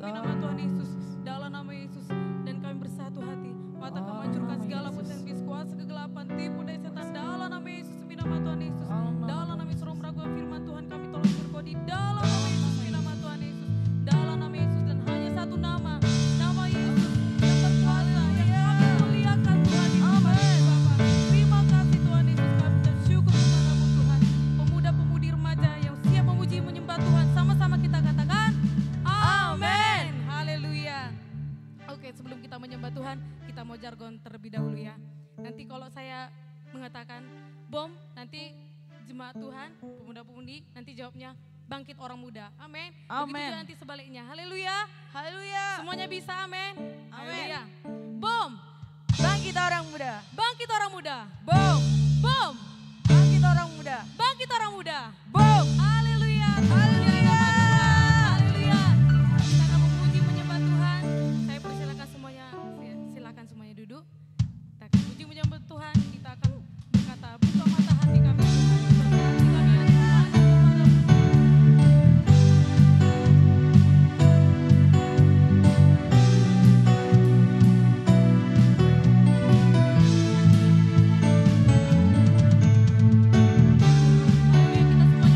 demi nama Tuhan Yesus. Dalam nama Yesus. Dan kami bersatu hati. Mata kami hancurkan segala potensi kuasa kegelapan, tipu daya setan. Dalam nama Yesus demi nama Tuhan Yesus. Dalam nama Yesus roh meragukan firman Tuhan kami tolong berkodi. Dalam nama Yesus demi nama Tuhan Yesus. Dalam nama Yesus dan hanya satu nama. Nama Yesus yang berkuasa. Yang kami muliakan Tuhan Yesus. Amin. Bapak. Terima kasih Tuhan Yesus. Kami bersyukur kepadamu Tuhan. Pemuda-pemudi remaja yang siap memuji menyembah Tuhan. Sama-sama kita katakan amin. Haleluya. Oke, sebelum kita menyembah Tuhan, kita mau jargon terlebih dahulu ya. Nanti kalau saya mengatakan bom, nanti jemaat Tuhan, pemuda-pemudi, nanti jawabnya bangkit orang muda. Amin. Amin. Begitu juga nanti sebaliknya. Haleluya. Haleluya. Semuanya bisa, amin. Amin. Haleluya. Bom. Bangkit orang muda. Bangkit orang muda. Bom. Bom. Bangkit orang muda. Bangkit orang muda. Bom. Haleluya. Haleluya. Haleluya. Kita akan memuji menyembah Tuhan. Saya persilakan semuanya, silakan semuanya duduk. Kita akan memuji menyembah Tuhan. Kita akan berkata, buka mata hati kami. Hati kami hanya kepadamu. Haleluya, kita semua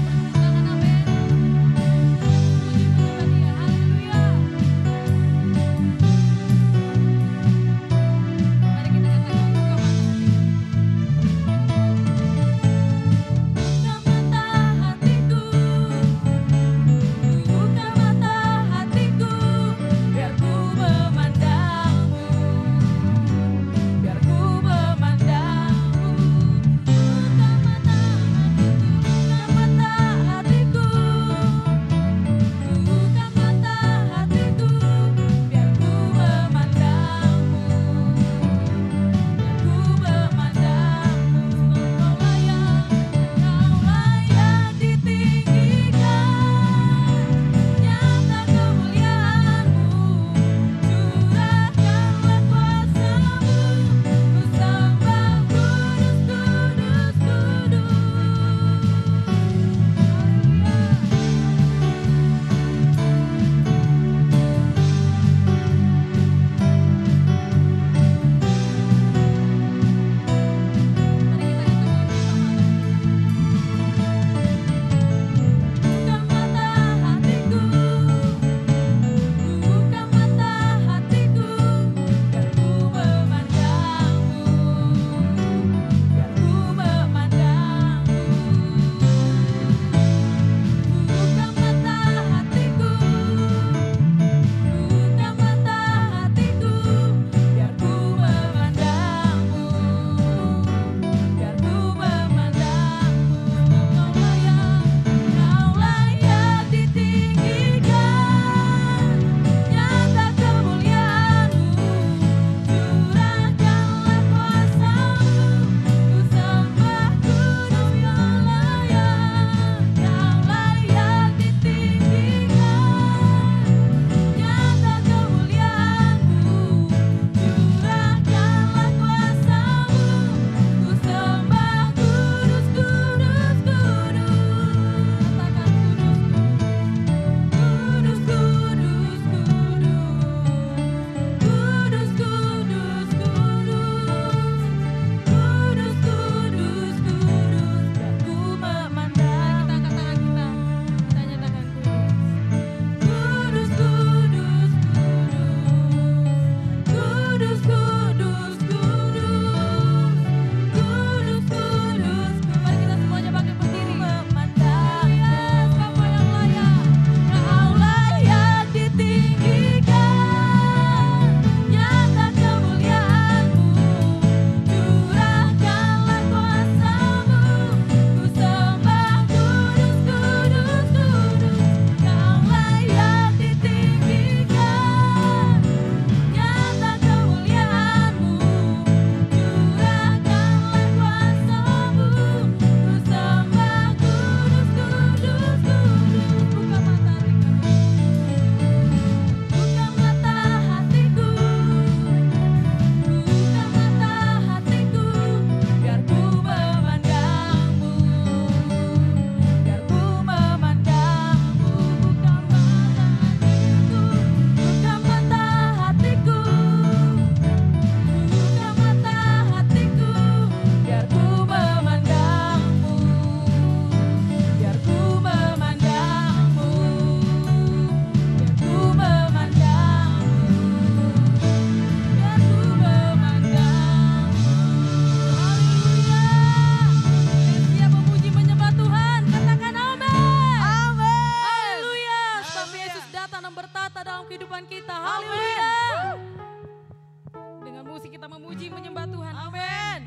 memuji menyembah Tuhan. Amin.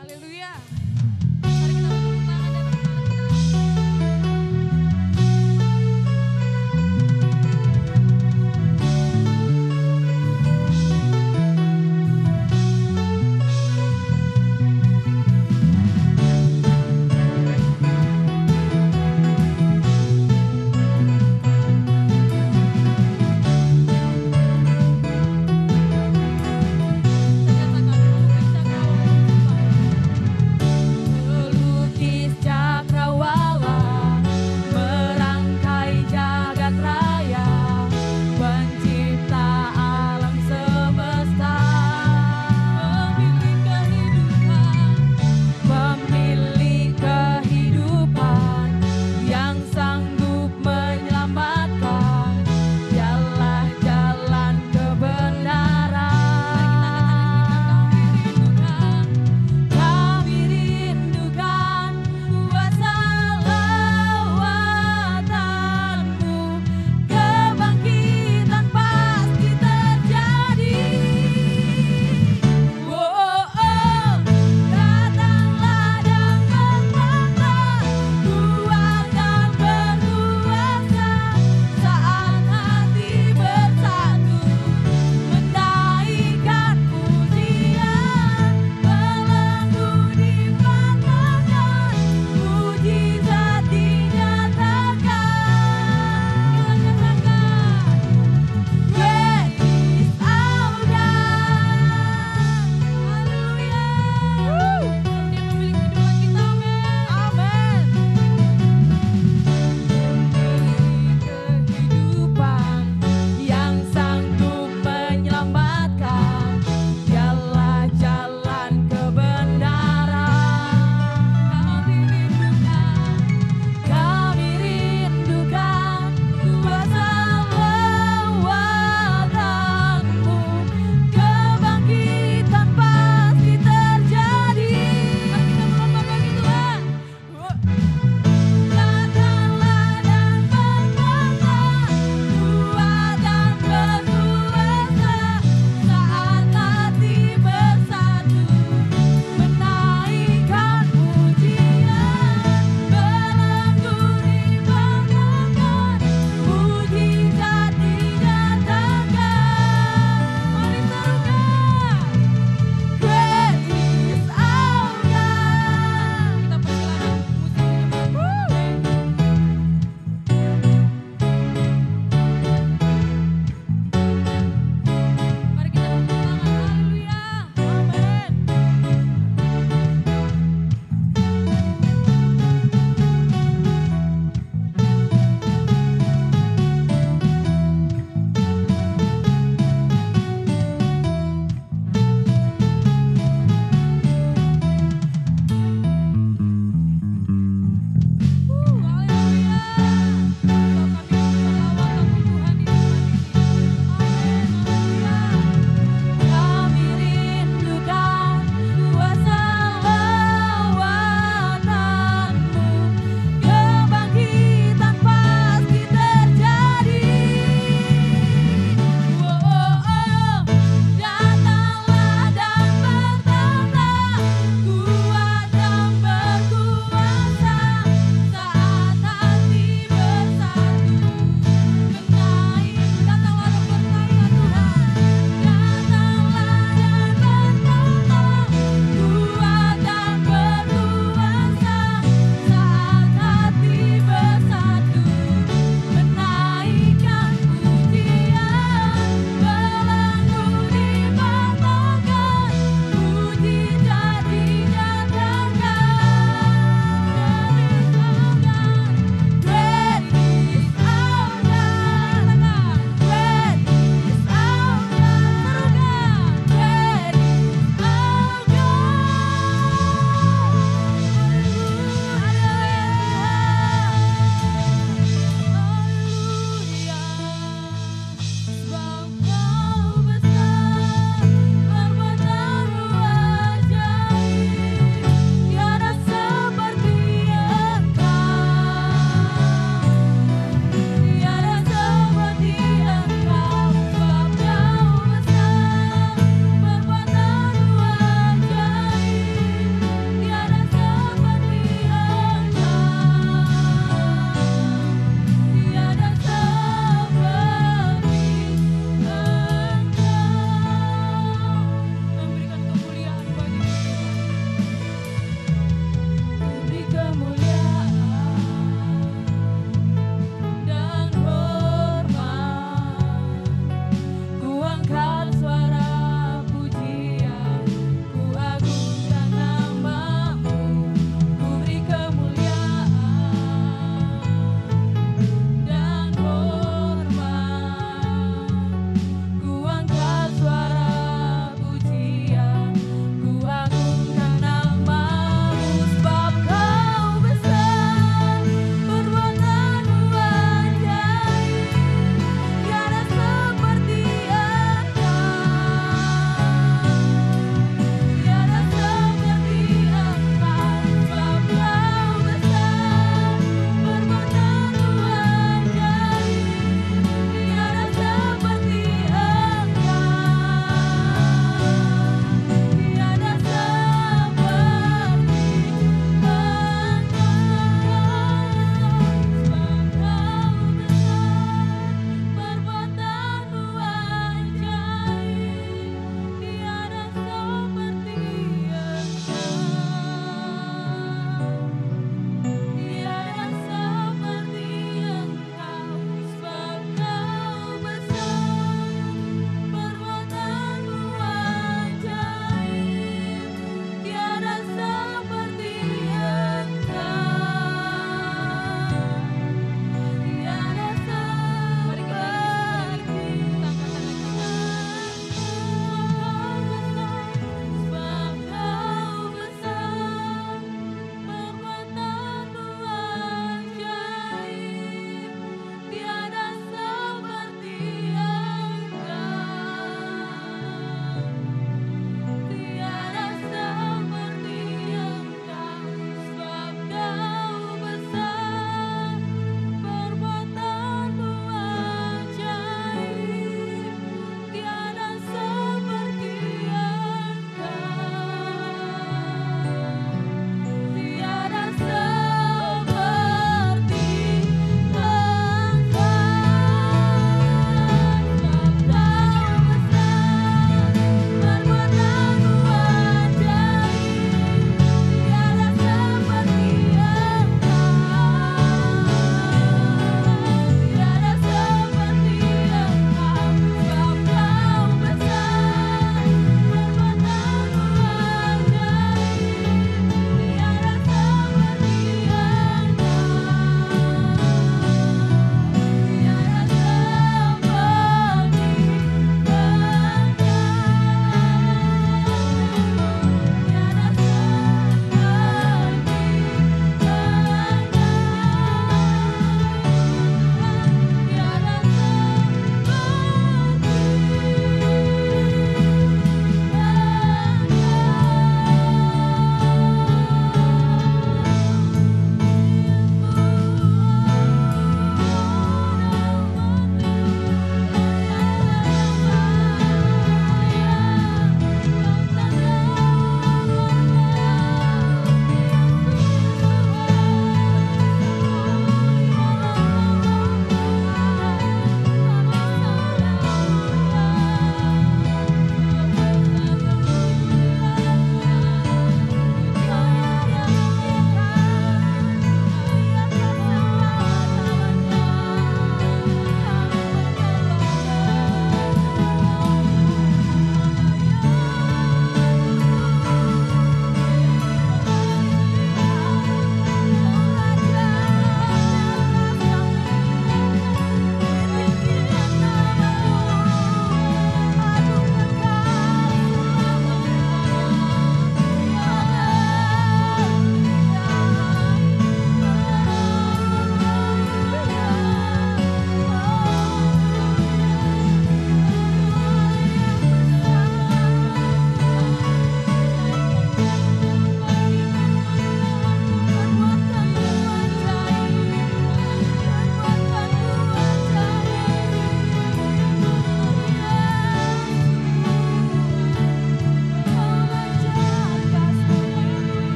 Haleluya. Mari kita bertepuk tangan dan bersemangat. Kita nyatakan, oh bisa kau menyembah.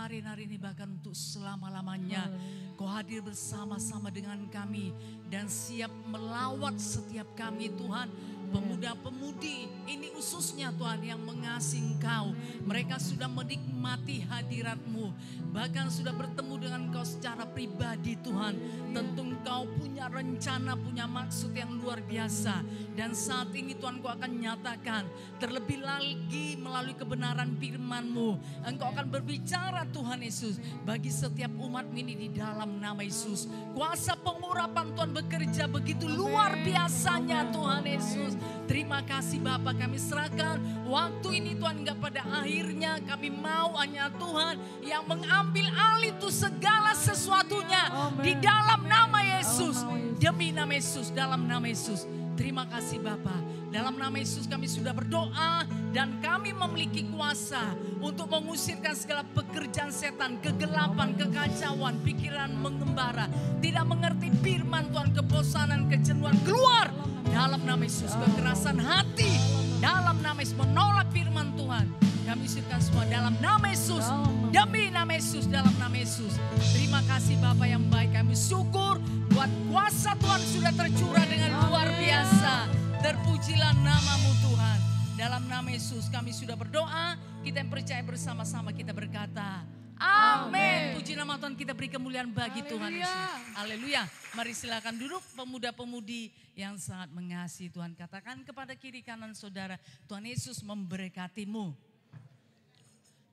kemarin, hari ini, bahkan untuk selama-lamanya. Kau hadir bersama-sama dengan kami dan siap melawat setiap kami Tuhan. Pemuda-pemudi ini khususnya Tuhan yang mengasihi Engkau. Mereka sudah menikmati hadirat-Mu. Bahkan sudah bertemu dengan Engkau secara pribadi Tuhan. Tentu Engkau punya rencana, punya maksud yang luar biasa. Dan saat ini Tuhan Engkau akan nyatakan. Terlebih lagi melalui kebenaran firman-Mu. Engkau akan berbicara Tuhan Yesus. Bagi setiap umat ini di dalam nama Yesus. Kuasa pengurapan Tuhan bekerja begitu luar biasanya Tuhan Yesus. Terima kasih Bapa, kami serahkan waktu ini Tuhan, enggak pada akhirnya kami mau hanya Tuhan yang mengambil alih itu segala sesuatunya. Di dalam nama Yesus, demi nama Yesus, dalam nama Yesus. Terima kasih Bapa. Dalam nama Yesus kami sudah berdoa dan kami memiliki kuasa untuk mengusirkan segala pekerjaan setan, kegelapan, kekacauan, pikiran mengembara, tidak mengerti firman Tuhan, kebosanan, kejenuhan, keluar dalam nama Yesus. Kekerasan hati dalam nama Yesus, menolak firman Tuhan, kami usirkan semua dalam nama Yesus, demi nama Yesus, dalam nama Yesus. Terima kasih Bapa yang baik, kami syukur buat kuasa Tuhan sudah tercurah dengan luar biasa. Terpujilah namamu Tuhan. Dalam nama Yesus kami sudah berdoa. Kita yang percaya bersama-sama kita berkata amin. Puji nama Tuhan, kita beri kemuliaan bagi Tuhan Yesus. Haleluya. Mari silakan duduk pemuda-pemudi yang sangat mengasihi Tuhan. Katakan kepada kiri kanan saudara, Tuhan Yesus memberkatimu.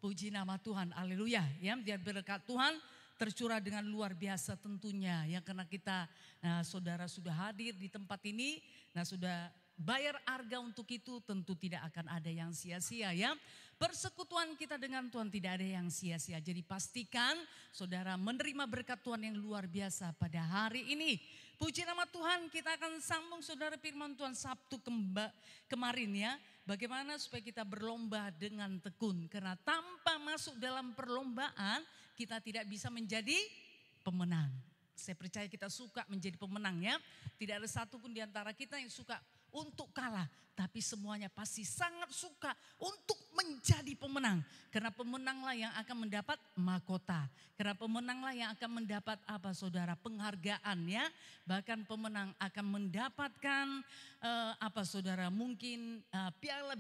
Puji nama Tuhan. Haleluya. Ya, biar berkat Tuhan tercurah dengan luar biasa tentunya. Ya, karena kita saudara sudah hadir di tempat ini. Nah, sudah bayar harga untuk itu, tentu tidak akan ada yang sia-sia ya. Persekutuan kita dengan Tuhan tidak ada yang sia-sia. Jadi pastikan saudara menerima berkat Tuhan yang luar biasa pada hari ini. Puji nama Tuhan, kita akan sambung saudara firman Tuhan Sabtu kemarin ya. Bagaimana supaya kita berlomba dengan tekun. Karena tanpa masuk dalam perlombaan kita tidak bisa menjadi pemenang. Saya percaya kita suka menjadi pemenang ya. Tidak ada satupun di antara kita yang suka untuk kalah. Tapi semuanya pasti sangat suka untuk menjadi pemenang. Karena pemenanglah yang akan mendapat mahkota. Karena pemenanglah yang akan mendapat apa saudara, penghargaan ya. Bahkan pemenang akan mendapatkan apa saudara, mungkin piala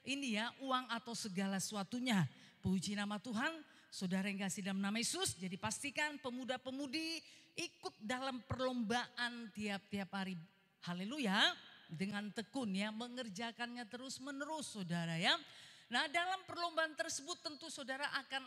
ini ya, uang atau segala sesuatunya. Puji nama Tuhan. Saudara yang kasih dalam nama Yesus, jadi pastikan pemuda-pemudi ikut dalam perlombaan tiap-tiap hari. Haleluya, dengan tekun ya, mengerjakannya terus menerus saudara ya. Nah, dalam perlombaan tersebut tentu saudara akan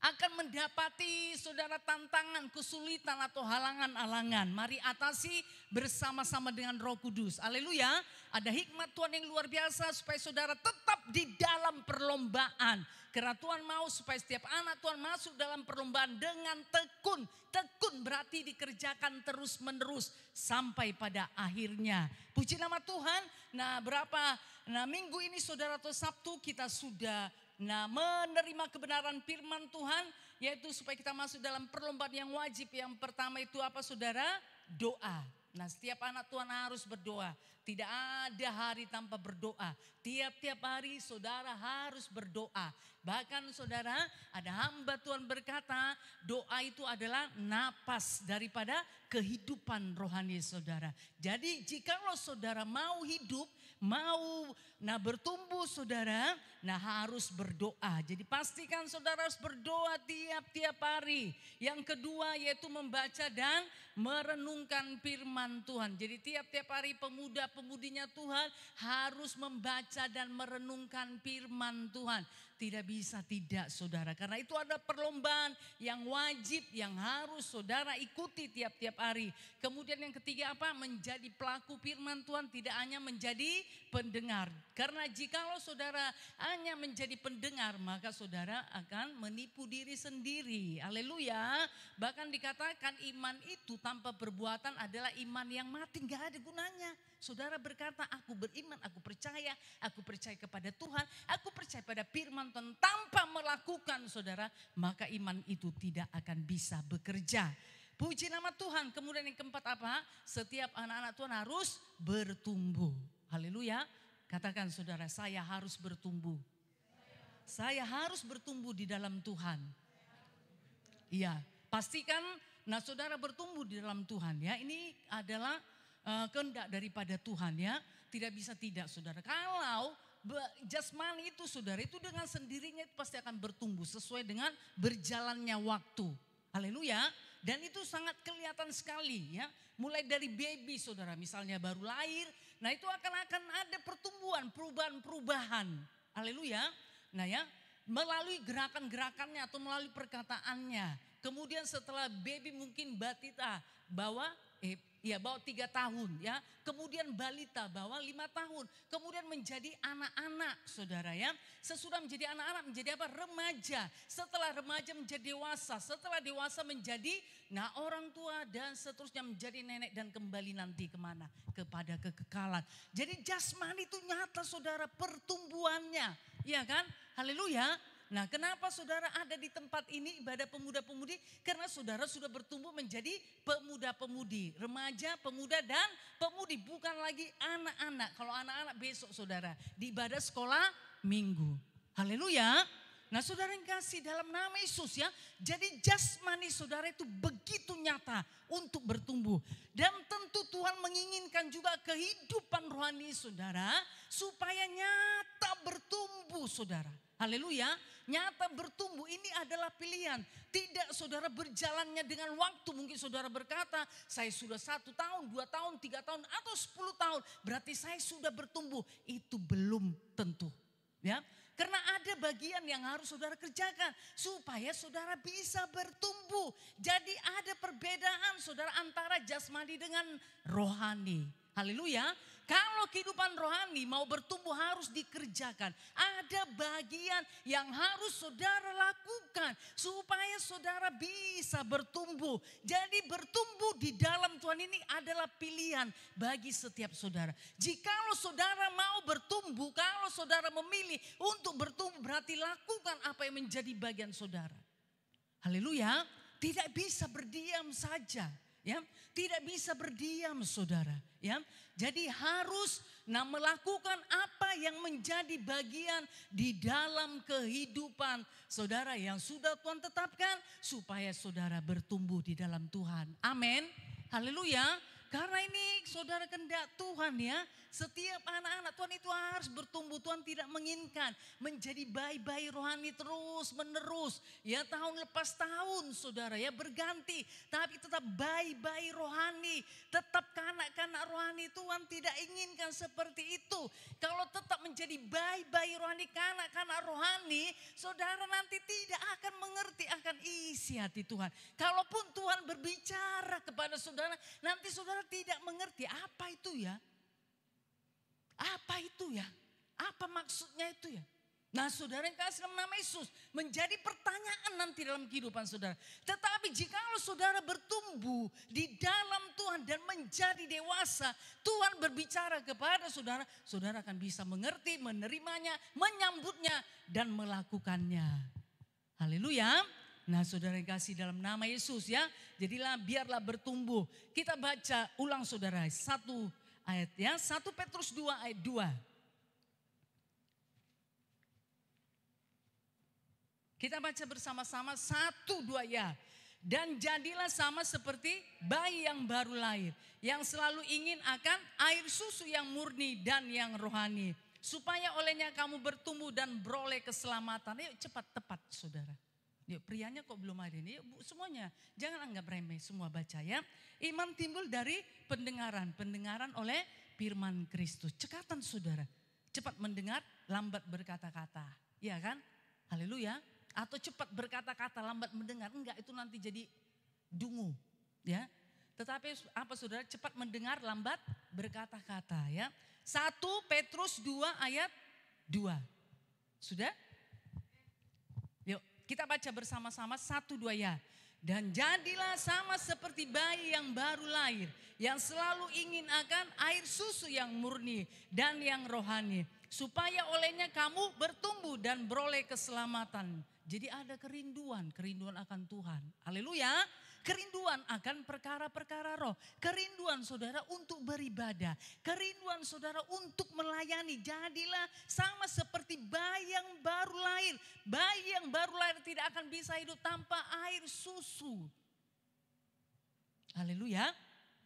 akan mendapati saudara tantangan, kesulitan atau halangan-halangan. Mari atasi bersama-sama dengan Roh Kudus. Haleluya. Ada hikmat Tuhan yang luar biasa supaya saudara tetap di dalam perlombaan. Karena Tuhan mau supaya setiap anak Tuhan masuk dalam perlombaan dengan tekun. Tekun berarti dikerjakan terus menerus sampai pada akhirnya. Puji nama Tuhan. Nah minggu ini saudara atau Sabtu kita sudah menerima kebenaran firman Tuhan, yaitu supaya kita masuk dalam perlombaan yang wajib. Yang pertama itu apa saudara? Doa. Nah, setiap anak Tuhan harus berdoa. Tidak ada hari tanpa berdoa. Tiap-tiap hari saudara harus berdoa. Bahkan saudara, ada hamba Tuhan berkata, doa itu adalah napas daripada kehidupan rohani saudara. Jadi jikalau saudara mau hidup, mau bertumbuh saudara, harus berdoa. Jadi pastikan saudara harus berdoa tiap-tiap hari. Yang kedua yaitu membaca dan merenungkan firman Tuhan. Jadi tiap-tiap hari pemuda-pemudinya Tuhan harus membaca dan merenungkan firman Tuhan. Tidak bisa tidak saudara. Karena itu ada perlombaan yang wajib yang harus saudara ikuti tiap-tiap hari. Kemudian yang ketiga apa? Menjadi pelaku firman Tuhan, tidak hanya menjadi pendengar. Karena jikalau saudara hanya menjadi pendengar, maka saudara akan menipu diri sendiri. Haleluya. Bahkan dikatakan iman itu tanpa perbuatan adalah iman yang mati, gak ada gunanya. Saudara berkata, aku beriman, aku percaya kepada Tuhan, aku percaya pada firman Tuhan. Tanpa melakukan saudara, maka iman itu tidak akan bisa bekerja. Puji nama Tuhan. Kemudian yang keempat apa? Setiap anak-anak Tuhan harus bertumbuh. Haleluya. Katakan saudara, saya harus bertumbuh. saya harus bertumbuh di dalam Tuhan. Iya, pastikan saudara bertumbuh di dalam Tuhan ya. Ini adalah kehendak daripada Tuhan ya. Tidak bisa tidak saudara. Kalau jasmani itu saudara itu dengan sendirinya itu pasti akan bertumbuh sesuai dengan berjalannya waktu. Haleluya. Dan itu sangat kelihatan sekali ya. Mulai dari baby saudara misalnya baru lahir. Nah itu akan ada pertumbuhan, perubahan. Haleluya. Nah ya, melalui gerakan-gerakannya atau melalui perkataannya. Kemudian setelah baby mungkin batita bawa 3 tahun ya. Kemudian balita bawa 5 tahun. Kemudian menjadi anak-anak saudara ya. Sesudah menjadi anak-anak menjadi apa? Remaja. Setelah remaja menjadi dewasa. Setelah dewasa menjadi orang tua dan seterusnya menjadi nenek dan kembali nanti kemana? Kepada kekekalan. Jadi jasmani itu nyata saudara pertumbuhannya. Iya kan? Haleluya. Nah kenapa saudara ada di tempat ini ibadah pemuda-pemudi? Karena saudara sudah bertumbuh menjadi pemuda-pemudi. Remaja, pemuda dan pemudi. Bukan lagi anak-anak. Kalau anak-anak besok saudara di ibadah sekolah minggu. Haleluya. Nah saudara yang kasih dalam nama Yesus ya. Jadi jasmani saudara itu begitu nyata untuk bertumbuh. Dan tentu Tuhan menginginkan juga kehidupan rohani saudara. Supaya nyata bertumbuh saudara. Haleluya, nyata bertumbuh ini adalah pilihan. Tidak saudara berjalannya dengan waktu. Mungkin saudara berkata, saya sudah 1 tahun, 2 tahun, 3 tahun atau 10 tahun. Berarti saya sudah bertumbuh. Itu belum tentu. Ya, karena ada bagian yang harus saudara kerjakan. Supaya saudara bisa bertumbuh. Jadi ada perbedaan saudara antara jasmani dengan rohani. Haleluya. Kalau kehidupan rohani mau bertumbuh harus dikerjakan. Ada bagian yang harus saudara lakukan. Supaya saudara bisa bertumbuh. Jadi bertumbuh di dalam Tuhan ini adalah pilihan bagi setiap saudara. Jikalau saudara mau bertumbuh, kalau saudara memilih untuk bertumbuh berarti lakukan apa yang menjadi bagian saudara. Haleluya. Tidak bisa berdiam saja. Ya, tidak bisa berdiam saudara. Ya, jadi harus melakukan apa yang menjadi bagian di dalam kehidupan saudara yang sudah Tuhan tetapkan supaya saudara bertumbuh di dalam Tuhan. Amin. Haleluya. Karena ini saudara kehendak Tuhan ya. Setiap anak-anak Tuhan itu harus bertumbuh. Tuhan tidak menginginkan menjadi bayi-bayi rohani terus menerus. Ya tahun lepas tahun saudara ya berganti. Tapi tetap bayi-bayi rohani. Tetap kanak-kanak rohani. Tuhan tidak inginkan seperti itu. Kalau tetap menjadi bayi-bayi rohani, kanak-kanak rohani. Saudara nanti tidak akan mengerti akan isi hati Tuhan. Kalaupun Tuhan berbicara kepada saudara, nanti saudara tidak mengerti apa itu ya. Apa itu ya? Apa maksudnya itu ya? Nah saudara yang kasih dalam nama Yesus menjadi pertanyaan nanti dalam kehidupan saudara. Tetapi jikalau saudara bertumbuh di dalam Tuhan dan menjadi dewasa, Tuhan berbicara kepada saudara, saudara akan bisa mengerti, menerimanya, menyambutnya dan melakukannya. Haleluya. Nah saudara yang kasih dalam nama Yesus ya. Jadilah biarlah bertumbuh. Kita baca ulang saudara satu ayat ya. 1 Petrus 2 ayat 2. Kita baca bersama-sama 1, 2 ya. Dan jadilah sama seperti bayi yang baru lahir. Yang selalu ingin akan air susu yang murni dan yang rohani. Supaya olehnya kamu bertumbuh dan beroleh keselamatan. Yuk cepat tepat saudara. Yuk prianya kok belum ada ini. Yuk semuanya jangan anggap remeh semua baca ya. Iman timbul dari pendengaran. Pendengaran oleh firman Kristus. Cekatan saudara. Cepat mendengar, lambat berkata-kata. Iya kan? Haleluya. Atau cepat berkata-kata, lambat mendengar. Enggak, itu nanti jadi dungu. Ya. Tetapi apa saudara? Cepat mendengar, lambat berkata-kata ya. 1 Petrus 2 ayat 2. Sudah? Yuk kita baca bersama-sama 1, 2 ya. Dan jadilah sama seperti bayi yang baru lahir. Yang selalu ingin akan air susu yang murni dan yang rohani. Supaya olehnya kamu bertumbuh dan beroleh keselamatan. Jadi ada kerinduan akan Tuhan. Haleluya. kerinduan akan perkara-perkara roh. Kerinduan saudara untuk beribadah. Kerinduan saudara untuk melayani. Jadilah sama seperti bayi yang baru lahir. Bayi yang baru lahir tidak akan bisa hidup tanpa air susu. Haleluya.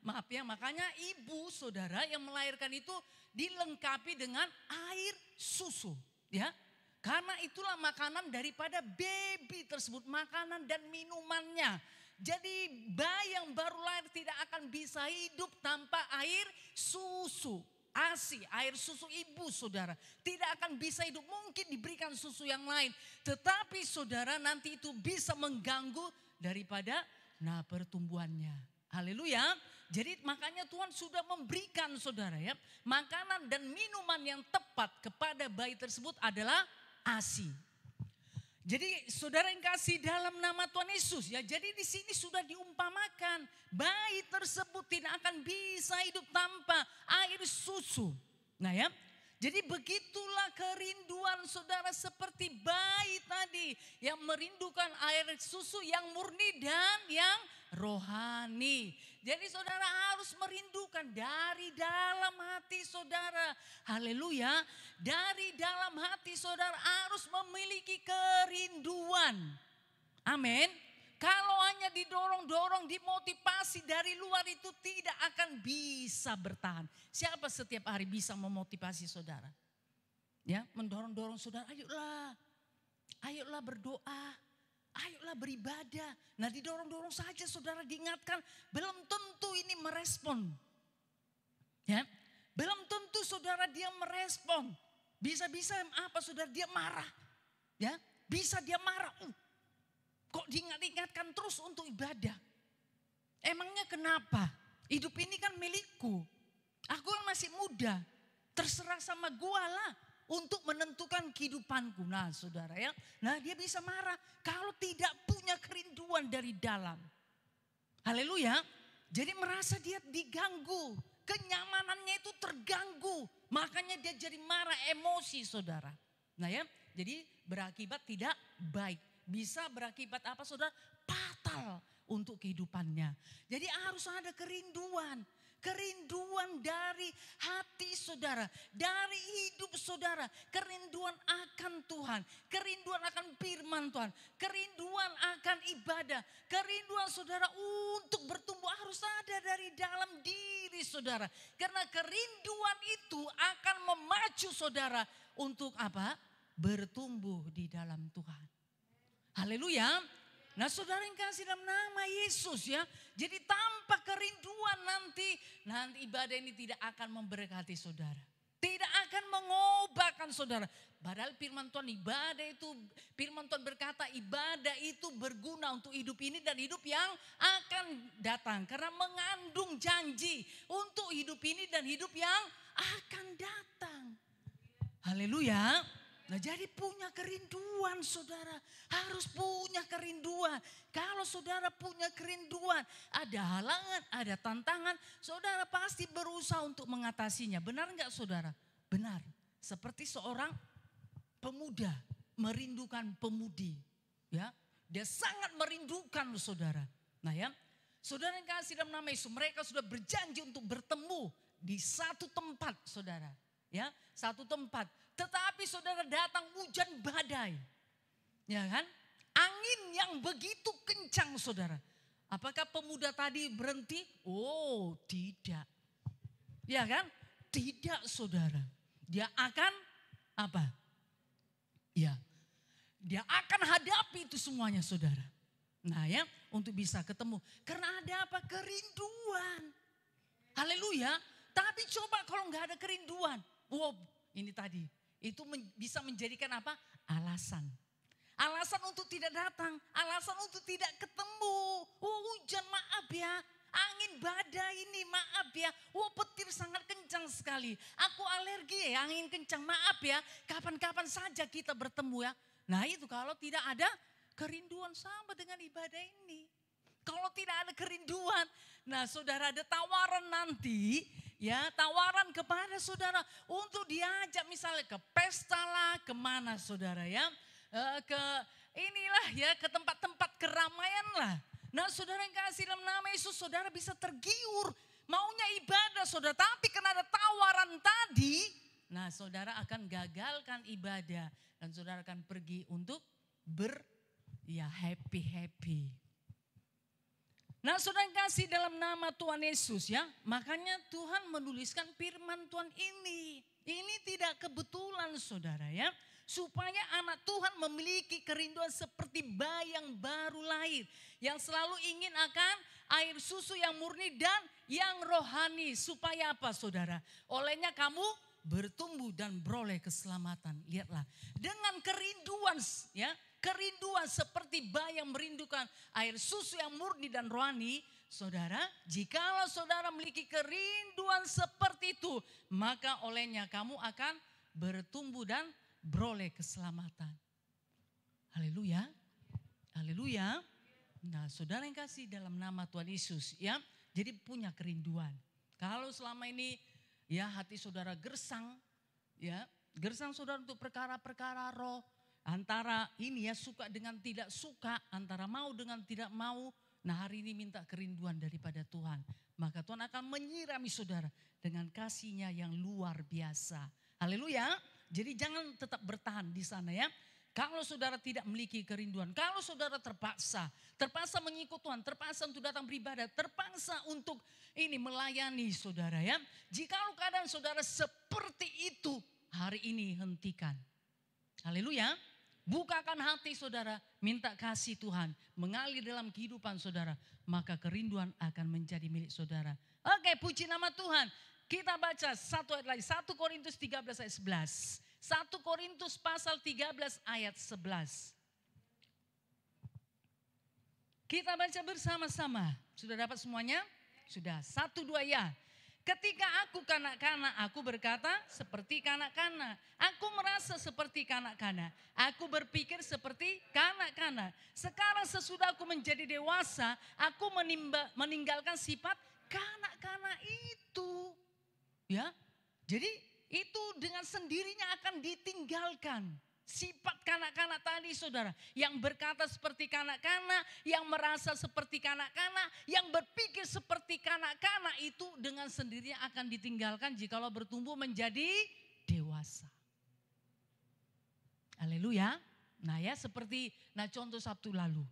Maaf ya, makanya ibu saudara yang melahirkan itu dilengkapi dengan air susu. Ya, karena itulah makanan daripada baby tersebut, makanan dan minumannya. Jadi bayi yang baru lahir tidak akan bisa hidup tanpa air susu. ASI, air susu ibu saudara. Tidak akan bisa hidup, mungkin diberikan susu yang lain. Tetapi saudara nanti itu bisa mengganggu daripada pertumbuhannya. Haleluya. Jadi makanya Tuhan sudah memberikan saudara ya, makanan dan minuman yang tepat kepada bayi tersebut adalah ASI. Jadi saudara yang kasih dalam nama Tuhan Yesus ya, jadi di sini sudah diumpamakan bayi tersebut tidak akan bisa hidup tanpa air susu. Nah ya, jadi begitulah kerinduan saudara seperti bayi tadi yang merindukan air susu yang murni dan yang rohani. Jadi saudara harus merindukan dari dalam hati saudara. Haleluya. Dari dalam hati saudara harus memiliki kerinduan. Amin. Kalau hanya didorong-dorong, dimotivasi dari luar itu tidak akan bisa bertahan. Siapa setiap hari bisa memotivasi saudara? Ya, mendorong-dorong saudara, ayolah berdoa. Ayolah beribadah. Nah didorong-dorong saja saudara, diingatkan. Belum tentu ini merespon. Ya, belum tentu saudara dia merespon. Bisa-bisa apa saudara dia marah. Ya, bisa dia marah. Kok diingat-ingatkan terus untuk ibadah. Emangnya kenapa? Hidup ini kan milikku. Aku kan masih muda. Terserah sama gua lah untuk menentukan kehidupanku. Nah saudara ya, nah dia bisa marah kalau tidak punya kerinduan dari dalam. Haleluya. Jadi merasa dia diganggu, kenyamanannya itu terganggu. Makanya dia jadi marah, emosi saudara. Nah ya, jadi berakibat tidak baik. Bisa berakibat apa saudara? Fatal untuk kehidupannya. Jadi harus ada kerinduan. Kerinduan dari hati saudara, dari hidup saudara, kerinduan akan Tuhan, kerinduan akan firman Tuhan, kerinduan akan ibadah, kerinduan saudara untuk bertumbuh harus ada dari dalam diri saudara. Karena kerinduan itu akan memacu saudara untuk apa? Bertumbuh di dalam Tuhan. Haleluya. Nah saudara yang kasih dalam nama Yesus ya. Jadi tanpa kerinduan nanti ibadah ini tidak akan memberkati saudara. Tidak akan mengubahkan saudara. Padahal firman Tuhan firman Tuhan berkata ibadah itu berguna untuk hidup ini dan hidup yang akan datang. Karena mengandung janji untuk hidup ini dan hidup yang akan datang. Haleluya. Nah jadi punya kerinduan saudara, harus punya kerinduan. Kalau saudara punya kerinduan, ada halangan, ada tantangan, saudara pasti berusaha untuk mengatasinya. Benar enggak saudara? Benar. Seperti seorang pemuda merindukan pemudi. Ya, dia sangat merindukan saudara. Nah ya, saudara yang kasih dalam nama Yesus, mereka sudah berjanji untuk bertemu di satu tempat saudara. Ya, satu tempat. Tetapi saudara datang hujan badai. Ya kan? Angin yang begitu kencang saudara. Apakah pemuda tadi berhenti? Oh tidak. Ya kan? Tidak saudara. Dia akan apa? Ya. Dia akan hadapi itu semuanya saudara. Nah ya, untuk bisa ketemu. Karena ada apa? Kerinduan. Haleluya. Tapi coba kalau nggak ada kerinduan. Wow, ini tadi. Itu bisa menjadikan apa? Alasan. Alasan untuk tidak datang. Alasan untuk tidak ketemu. Oh hujan maaf ya. Angin badai ini maaf ya. Oh petir sangat kencang sekali. Aku alergi ya angin kencang maaf ya. Kapan-kapan saja kita bertemu ya. Nah itu kalau tidak ada kerinduan sama dengan ibadah ini. Kalau tidak ada kerinduan. Nah saudara ada tawaran nanti. Ya tawaran kepada saudara untuk diajak misalnya ke pesta lah, kemana saudara ya. Ke inilah ya, ke tempat-tempat keramaian lah. Nah saudara yang kasih dalam nama Yesus, saudara bisa tergiur. Maunya ibadah saudara, tapi karena ada tawaran tadi, nah saudara akan gagalkan ibadah. Dan saudara akan pergi untuk happy. Nah saudara yang kasih dalam nama Tuhan Yesus ya. Makanya Tuhan menuliskan firman Tuhan ini. Ini tidak kebetulan saudara ya. Supaya anak Tuhan memiliki kerinduan seperti bayi yang baru lahir. Yang selalu ingin akan air susu yang murni dan yang rohani. Supaya apa saudara? Olehnya kamu bertumbuh dan beroleh keselamatan. Lihatlah. Dengan kerinduan ya. Kerinduan seperti bayi yang merindukan air susu yang murni dan rohani. Saudara, jikalau saudara memiliki kerinduan seperti itu. Maka olehnya kamu akan bertumbuh dan beroleh keselamatan. Haleluya. Haleluya. Nah saudara yang kasih dalam nama Tuhan Yesus ya. Jadi punya kerinduan. Kalau selama ini ya hati saudara gersang. Ya gersang saudara untuk perkara-perkara roh. Antara ini ya suka dengan tidak suka. Antara mau dengan tidak mau. Nah hari ini minta kerinduan daripada Tuhan. Maka Tuhan akan menyirami saudara dengan kasih-Nya yang luar biasa. Haleluya. Jadi jangan tetap bertahan di sana ya. Kalau saudara tidak memiliki kerinduan, kalau saudara terpaksa mengikut Tuhan, terpaksa untuk datang beribadah, terpaksa untuk ini melayani saudara ya. Jikalau keadaan saudara seperti itu, hari ini hentikan. Haleluya. Bukakan hati saudara, minta kasih Tuhan, mengalir dalam kehidupan saudara, maka kerinduan akan menjadi milik saudara. Oke, puji nama Tuhan. Kita baca satu ayat lagi, 1 Korintus 13 ayat 11. 1 Korintus pasal 13 ayat 11. Kita baca bersama-sama. Sudah dapat semuanya? Sudah. 1, 2 ya. Ketika aku kanak-kanak, aku berkata seperti kanak-kanak. Aku merasa seperti kanak-kanak. Aku berpikir seperti kanak-kanak. Sekarang sesudah aku menjadi dewasa, aku meninggalkan sifat kanak-kanak itu. Ya, jadi itu dengan sendirinya akan ditinggalkan. Sifat kanak-kanak tadi saudara. Yang berkata seperti kanak-kanak, yang merasa seperti kanak-kanak, yang berpikir seperti kanak-kanak itu dengan sendirinya akan ditinggalkan jikalau bertumbuh menjadi dewasa. Haleluya. Nah ya seperti contoh Sabtu lalu.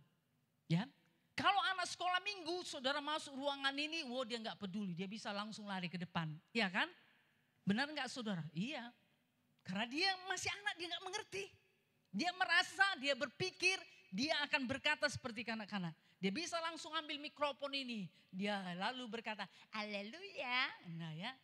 Ya. Kalau anak sekolah minggu, saudara masuk ruangan ini, dia nggak peduli, dia bisa langsung lari ke depan, iya kan? Benar nggak saudara? Iya, karena dia masih anak, dia nggak mengerti. Dia merasa, dia berpikir, dia akan berkata seperti kanak-kanak. Dia bisa langsung ambil mikrofon ini, dia lalu berkata, haleluya, nah ya,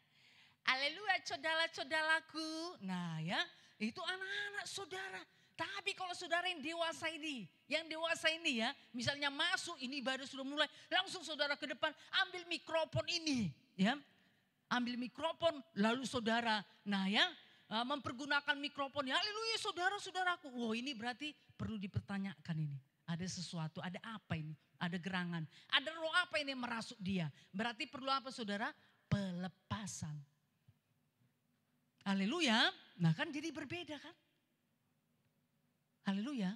haleluya saudara-saudaraku, nah ya, itu anak-anak saudara. Tapi kalau saudara yang dewasa ini ya, misalnya masuk ini ibadah sudah mulai, langsung saudara ke depan ambil mikrofon ini, ya, ambil mikrofon lalu saudara, nah ya, mempergunakan mikrofon, haleluya saudara-saudaraku, ini berarti perlu dipertanyakan ini, ada sesuatu, ada apa ini, ada gerangan, ada roh apa ini merasuk dia, berarti perlu apa saudara? Pelepasan. Haleluya, nah kan jadi berbeda kan? Haleluya.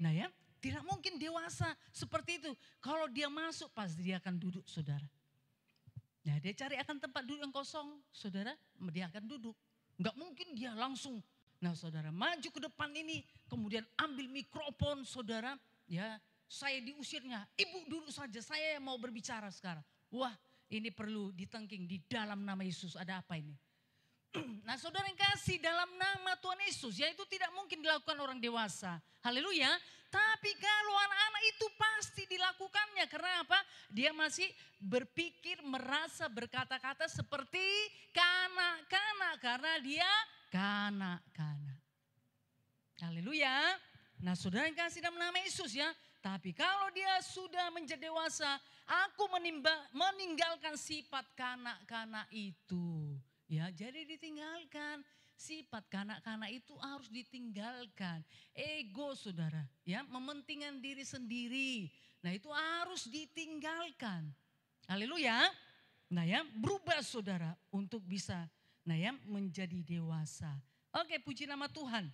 Nah ya, tidak mungkin dewasa seperti itu. Kalau dia masuk pasti dia akan duduk saudara. Nah dia cari akan tempat duduk yang kosong saudara, dia akan duduk. Enggak mungkin dia langsung. Nah saudara maju ke depan ini, kemudian ambil mikrofon saudara. Ya saya diusirnya, ibu duduk saja saya yang mau berbicara sekarang. Wah ini perlu ditengking di dalam nama Yesus, ada apa ini? Nah saudara yang kasih dalam nama Tuhan Yesus, ya itu tidak mungkin dilakukan orang dewasa. Haleluya. Tapi kalau anak-anak itu pasti dilakukannya. Karena apa? Dia masih berpikir, merasa, berkata-kata seperti kanak-kanak. Karena dia kanak-kanak. Haleluya. Nah saudara yang kasih dalam nama Yesus ya. Tapi kalau dia sudah menjadi dewasa, aku meninggalkan sifat kanak-kanak itu. Ya, jadi ditinggalkan. Sifat kanak-kanak itu harus ditinggalkan. Ego saudara, ya, mementingkan diri sendiri. Nah, itu harus ditinggalkan. Haleluya. Nah, ya, berubah saudara untuk bisa menjadi dewasa. Oke, puji nama Tuhan.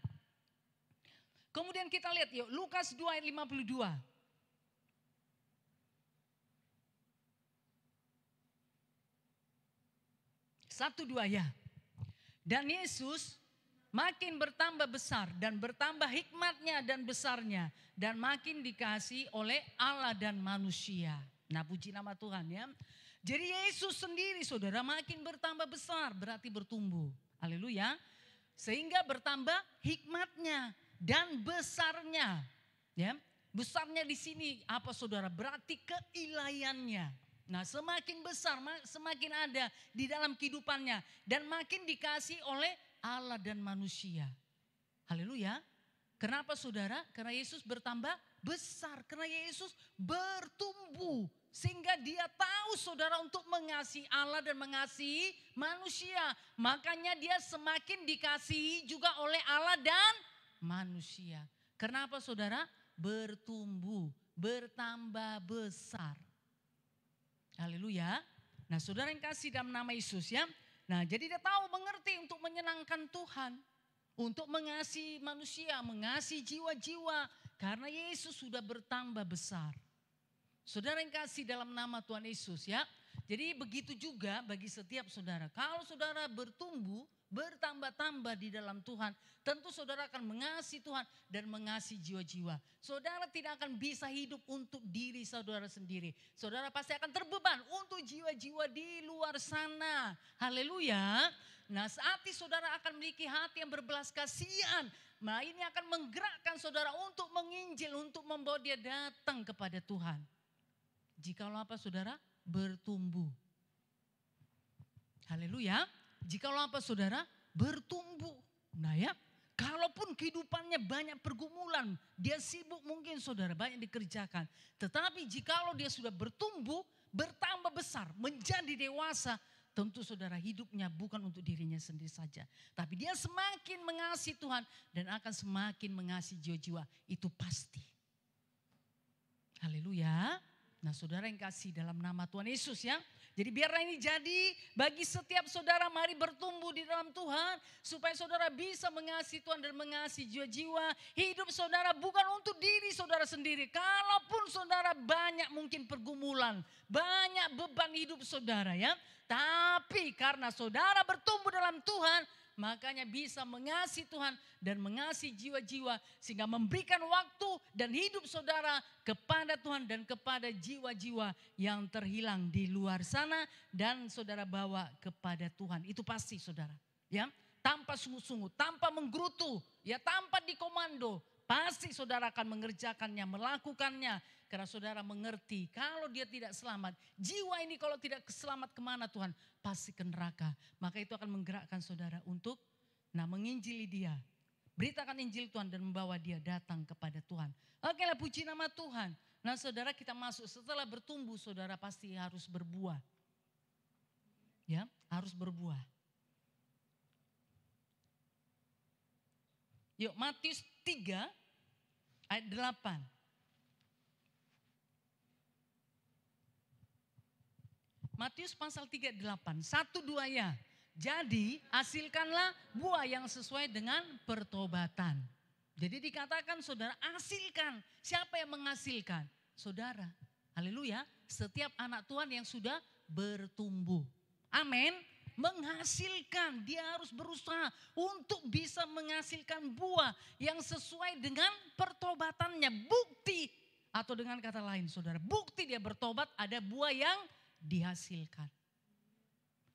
Kemudian kita lihat yuk Lukas 2 ayat 52. 1, 2 ya. Dan Yesus makin bertambah besar dan bertambah hikmatnya dan besarnya. Dan makin dikasihi oleh Allah dan manusia. Nah, puji nama Tuhan ya. Jadi Yesus sendiri saudara makin bertambah besar, berarti bertumbuh. Haleluya. Sehingga bertambah hikmatnya dan besarnya. Ya, besarnya di sini apa saudara? Berarti keilahiannya. Nah, semakin besar, semakin ada di dalam kehidupannya. Dan makin dikasihi oleh Allah dan manusia. Haleluya. Kenapa saudara? Karena Yesus bertambah besar. Karena Yesus bertumbuh. Sehingga dia tahu saudara untuk mengasihi Allah dan mengasihi manusia. Makanya dia semakin dikasihi juga oleh Allah dan manusia. Kenapa saudara? Bertumbuh, bertambah besar. Haleluya. Nah, saudara yang kasih dalam nama Yesus ya. Nah, jadi dia tahu mengerti untuk menyenangkan Tuhan. Untuk mengasihi manusia, mengasihi jiwa-jiwa. Karena Yesus sudah bertambah besar. Saudara yang kasih dalam nama Tuhan Yesus ya. Jadi begitu juga bagi setiap saudara. Kalau saudara bertumbuh, bertambah-tambah di dalam Tuhan. Tentu saudara akan mengasihi Tuhan dan mengasihi jiwa-jiwa. Saudara tidak akan bisa hidup untuk diri saudara sendiri. Saudara pasti akan terbeban untuk jiwa-jiwa di luar sana. Haleluya. Nah, saat itu saudara akan memiliki hati yang berbelas kasihan. Nah, ini akan menggerakkan saudara untuk menginjil, untuk membawa dia datang kepada Tuhan. Jikalau apa saudara? Bertumbuh. Haleluya. Jikalau apa saudara? Bertumbuh. Nah ya, kalaupun kehidupannya banyak pergumulan, dia sibuk mungkin saudara, banyak dikerjakan. Tetapi jikalau dia sudah bertumbuh, bertambah besar, menjadi dewasa, tentu saudara hidupnya bukan untuk dirinya sendiri saja. Tapi dia semakin mengasihi Tuhan dan akan semakin mengasihi jiwa-jiwa. Itu pasti. Haleluya. Nah, saudara yang kasih dalam nama Tuhan Yesus ya. Jadi biarlah ini jadi bagi setiap saudara, mari bertumbuh di dalam Tuhan. Supaya saudara bisa mengasihi Tuhan dan mengasihi jiwa-jiwa. Hidup saudara bukan untuk diri saudara sendiri. Kalaupun saudara banyak mungkin pergumulan, banyak beban hidup saudara ya. Tapi karena saudara bertumbuh dalam Tuhan, makanya bisa mengasihi Tuhan dan mengasihi jiwa-jiwa. Sehingga memberikan waktu dan hidup saudara kepada Tuhan dan kepada jiwa-jiwa yang terhilang di luar sana. Dan saudara bawa kepada Tuhan. Itu pasti saudara. Ya, tanpa sungguh-sungguh, tanpa menggerutu, ya tanpa dikomando. Pasti saudara akan mengerjakannya, melakukannya. Karena saudara mengerti kalau dia tidak selamat. Jiwa ini kalau tidak selamat kemana Tuhan? Pasti ke neraka. Maka itu akan menggerakkan saudara untuk menginjili dia. Beritakan Injil Tuhan dan membawa dia datang kepada Tuhan. Oke lah, puji nama Tuhan. Nah saudara, kita masuk setelah bertumbuh saudara pasti harus berbuah. Ya, harus berbuah. Yuk, Matius 3 ayat 8. Matius pasal 3 ayat 8. 1, 2 ya. Jadi hasilkanlah buah yang sesuai dengan pertobatan. Jadi dikatakan saudara hasilkan. Siapa yang menghasilkan? Saudara. Haleluya. Setiap anak Tuhan yang sudah bertumbuh. Amin. Menghasilkan. Dia harus berusaha untuk bisa menghasilkan buah yang sesuai dengan pertobatannya. Bukti. Atau dengan kata lain saudara. Bukti dia bertobat, ada buah yang dihasilkan.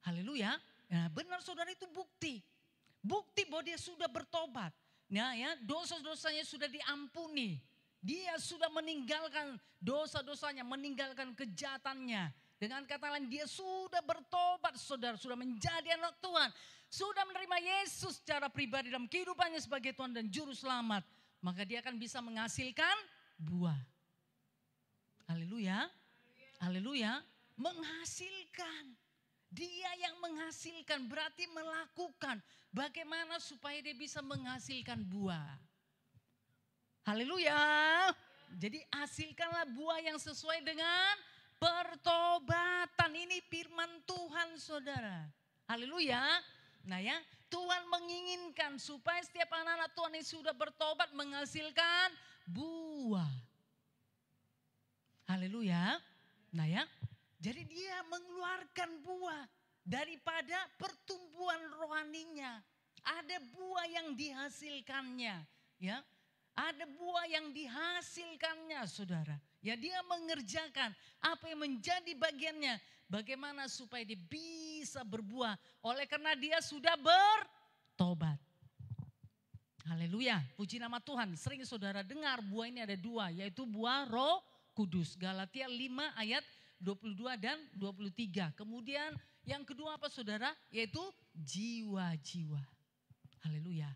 Haleluya. Nah, benar saudara, itu bukti. Bukti bahwa dia sudah bertobat. Nah ya, dosa-dosanya sudah diampuni. Dia sudah meninggalkan dosa-dosanya, meninggalkan kejahatannya. Dengan kata lain, dia sudah bertobat saudara, sudah menjadi anak Tuhan. Sudah menerima Yesus secara pribadi dalam kehidupannya sebagai Tuhan dan Juru Selamat. Maka dia akan bisa menghasilkan buah. Haleluya. Haleluya. Menghasilkan. Dia yang menghasilkan, berarti melakukan. Bagaimana supaya dia bisa menghasilkan buah. Haleluya. Jadi hasilkanlah buah yang sesuai dengan pertobatan. Ini firman Tuhan saudara. Haleluya. Nah ya, Tuhan menginginkan supaya setiap anak-anak Tuhan yang sudah bertobat menghasilkan buah. Haleluya. Nah ya, jadi dia mengeluarkan buah. daripada pertumbuhan rohaninya. Ada buah yang dihasilkannya, ya. Ada buah yang dihasilkannya, saudara. Ya, dia mengerjakan apa yang menjadi bagiannya. Bagaimana supaya dia bisa berbuah. Oleh karena dia sudah bertobat. Haleluya, puji nama Tuhan. Sering saudara dengar buah ini ada dua, yaitu buah Roh Kudus. Galatia 5 ayat 22 dan 23. Kemudian yang kedua apa saudara? Yaitu jiwa-jiwa. Haleluya.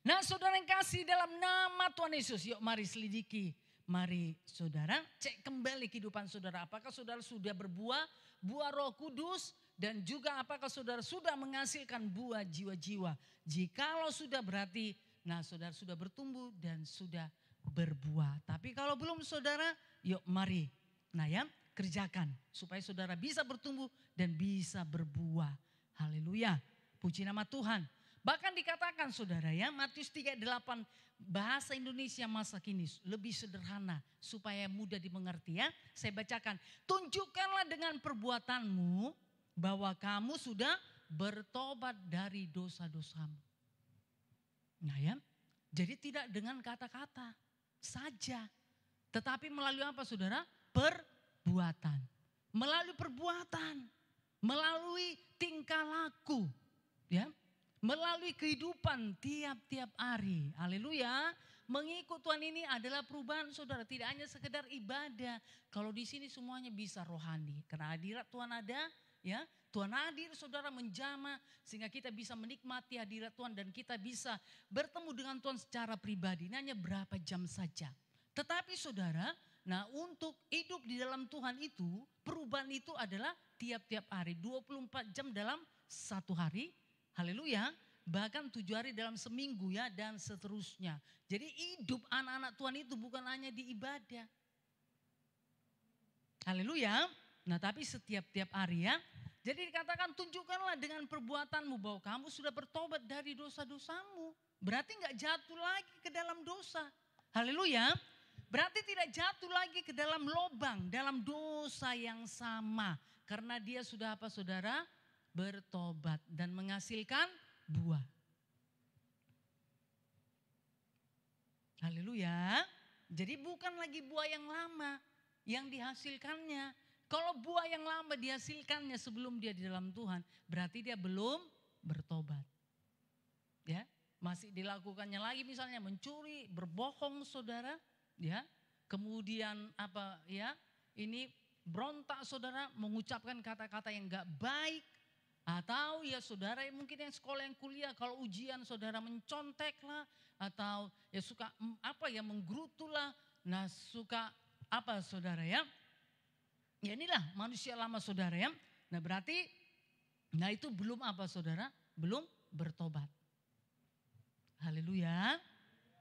Nah saudara yang kasih dalam nama Tuhan Yesus, yuk mari selidiki. Mari saudara cek kembali kehidupan saudara. Apakah saudara sudah berbuah, buah Roh Kudus, dan juga apakah saudara sudah menghasilkan buah jiwa-jiwa. Jikalau sudah berarti, nah saudara sudah bertumbuh dan sudah berbuah. Tapi kalau belum saudara, yuk mari. Nah ya, kerjakan supaya saudara bisa bertumbuh dan bisa berbuah. Haleluya, puji nama Tuhan. Bahkan dikatakan saudara ya, Matius 3:8 bahasa Indonesia masa kini lebih sederhana supaya mudah dimengerti ya. Saya bacakan, tunjukkanlah dengan perbuatanmu bahwa kamu sudah bertobat dari dosa-dosamu. Nah ya, jadi tidak dengan kata-kata saja, tetapi melalui apa saudara? Perbuatan. Melalui perbuatan, melalui tingkah laku, ya. Melalui kehidupan tiap-tiap hari. Haleluya. Mengikut Tuhan ini adalah perubahan saudara. Tidak hanya sekedar ibadah. Kalau di sini semuanya bisa rohani. Karena hadirat Tuhan ada. Ya, Tuhan hadir saudara menjamah. Sehingga kita bisa menikmati hadirat Tuhan. Dan kita bisa bertemu dengan Tuhan secara pribadi. Ini hanya berapa jam saja. Tetapi saudara, nah untuk hidup di dalam Tuhan itu. Perubahan itu adalah tiap-tiap hari. 24 jam dalam satu hari. Haleluya, bahkan 7 hari dalam seminggu ya dan seterusnya. Jadi hidup anak-anak Tuhan itu bukan hanya di ibadah. Haleluya, nah tapi setiap-tiap hari ya. Jadi dikatakan tunjukkanlah dengan perbuatanmu bahwa kamu sudah bertobat dari dosa-dosamu. Berarti gak jatuh lagi ke dalam dosa. Haleluya, berarti tidak jatuh lagi ke dalam lobang, dalam dosa yang sama. Karena dia sudah apa saudara? Bertobat dan menghasilkan buah. Haleluya. Jadi bukan lagi buah yang lama yang dihasilkannya. Kalau buah yang lama dihasilkannya sebelum dia di dalam Tuhan, berarti dia belum bertobat. Ya, masih dilakukannya lagi misalnya mencuri, berbohong saudara, ya. Kemudian apa ya? Ini berontak saudara, mengucapkan kata-kata yang enggak baik. Atau ya saudara yang mungkin yang sekolah yang kuliah kalau ujian saudara mencontek lah. Atau ya suka apa ya menggerutu lah. Nah suka apa saudara ya. Ya inilah manusia lama saudara ya. Nah berarti nah itu belum apa saudara. Belum bertobat. Haleluya.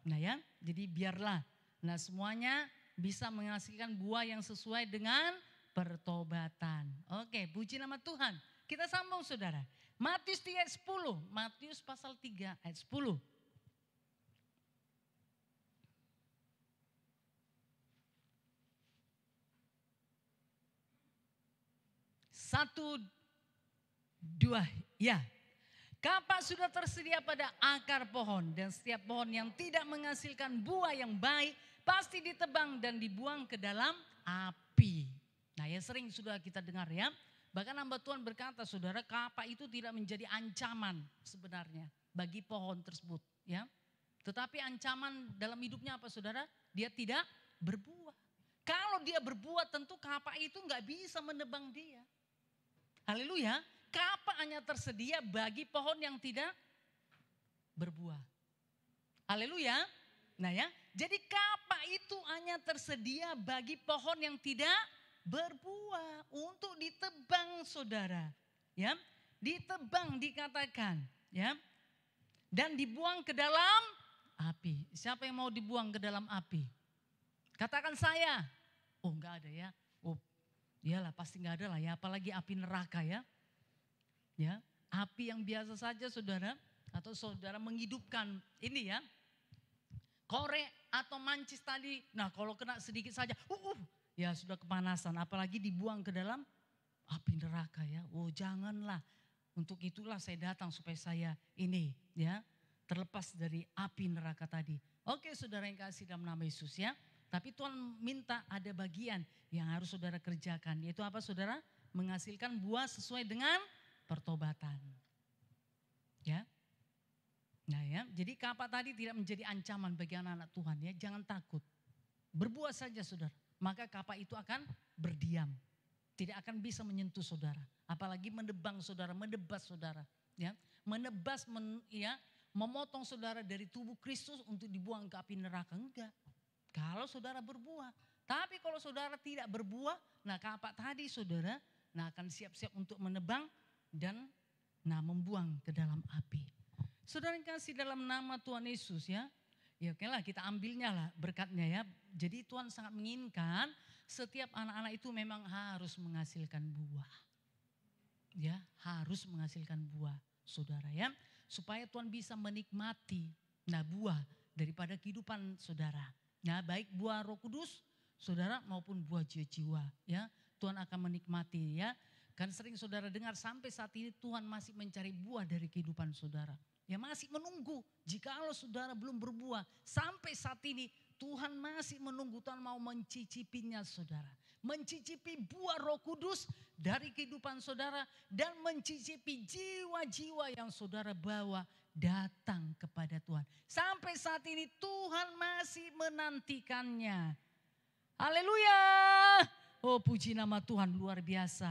Nah ya jadi biarlah. Nah semuanya bisa menghasilkan buah yang sesuai dengan pertobatan. Oke puji nama Tuhan. Kita sambung saudara. Matius 3 ayat 10. Matius pasal 3 ayat 10. Satu, dua, ya. Kapak sudah tersedia pada akar pohon. Dan setiap pohon yang tidak menghasilkan buah yang baik pasti ditebang dan dibuang ke dalam api. Nah ya sering sudah kita dengar ya. Bahkan hamba Tuhan berkata saudara kapak itu tidak menjadi ancaman sebenarnya bagi pohon tersebut ya. Tetapi ancaman dalam hidupnya apa saudara? Dia tidak berbuah. Kalau dia berbuah tentu kapak itu nggak bisa menebang dia. Haleluya. Kapak hanya tersedia bagi pohon yang tidak berbuah. Haleluya. Nah ya, jadi kapak itu hanya tersedia bagi pohon yang tidak berbuah untuk ditebang saudara. Ya, ditebang dikatakan, ya. Dan dibuang ke dalam api. Siapa yang mau dibuang ke dalam api? Katakan saya. Oh enggak ada ya. Oh iyalah pasti enggak ada lah ya. Apalagi api neraka ya. Ya, api yang biasa saja saudara. Atau saudara menghidupkan ini ya. Korek atau mancis tadi. Nah kalau kena sedikit saja. Ya sudah kepanasan. Apalagi dibuang ke dalam api neraka ya. Oh janganlah. Untuk itulah saya datang supaya saya ini ya terlepas dari api neraka tadi. Oke saudara yang kasih dalam nama Yesus ya. Tapi Tuhan minta ada bagian yang harus saudara kerjakan. Yaitu apa saudara? Menghasilkan buah sesuai dengan pertobatan. Ya. Nah ya, jadi kapak tadi tidak menjadi ancaman bagi anak-anak Tuhan ya. Jangan takut. Berbuat saja saudara. Maka kapak itu akan berdiam. Tidak akan bisa menyentuh saudara. Apalagi mendebang saudara, mendebas saudara. Ya, menebas, memotong saudara dari tubuh Kristus untuk dibuang ke api neraka. Enggak. Kalau saudara berbuah. Tapi kalau saudara tidak berbuah, nah kapak tadi saudara, nah akan siap-siap untuk menebang dan membuang ke dalam api. Saudara yang kasih dalam nama Tuhan Yesus ya. Ya oke lah kita ambilnya lah berkatnya ya. Jadi Tuhan sangat menginginkan setiap anak-anak itu memang harus menghasilkan buah. Ya harus menghasilkan buah saudara ya. Supaya Tuhan bisa menikmati buah daripada kehidupan saudara. Nah baik buah Roh Kudus saudara maupun buah jiwa-jiwa ya. Tuhan akan menikmati ya. Kan sering saudara dengar sampai saat ini Tuhan masih mencari buah dari kehidupan saudara. Ya masih menunggu. Jikalau saudara belum berbuah sampai saat ini Tuhan masih menunggu. Tuhan mau mencicipinya saudara. Mencicipi buah Roh Kudus dari kehidupan saudara. Dan mencicipi jiwa-jiwa yang saudara bawa datang kepada Tuhan. Sampai saat ini Tuhan masih menantikannya. Haleluya. Oh puji nama Tuhan luar biasa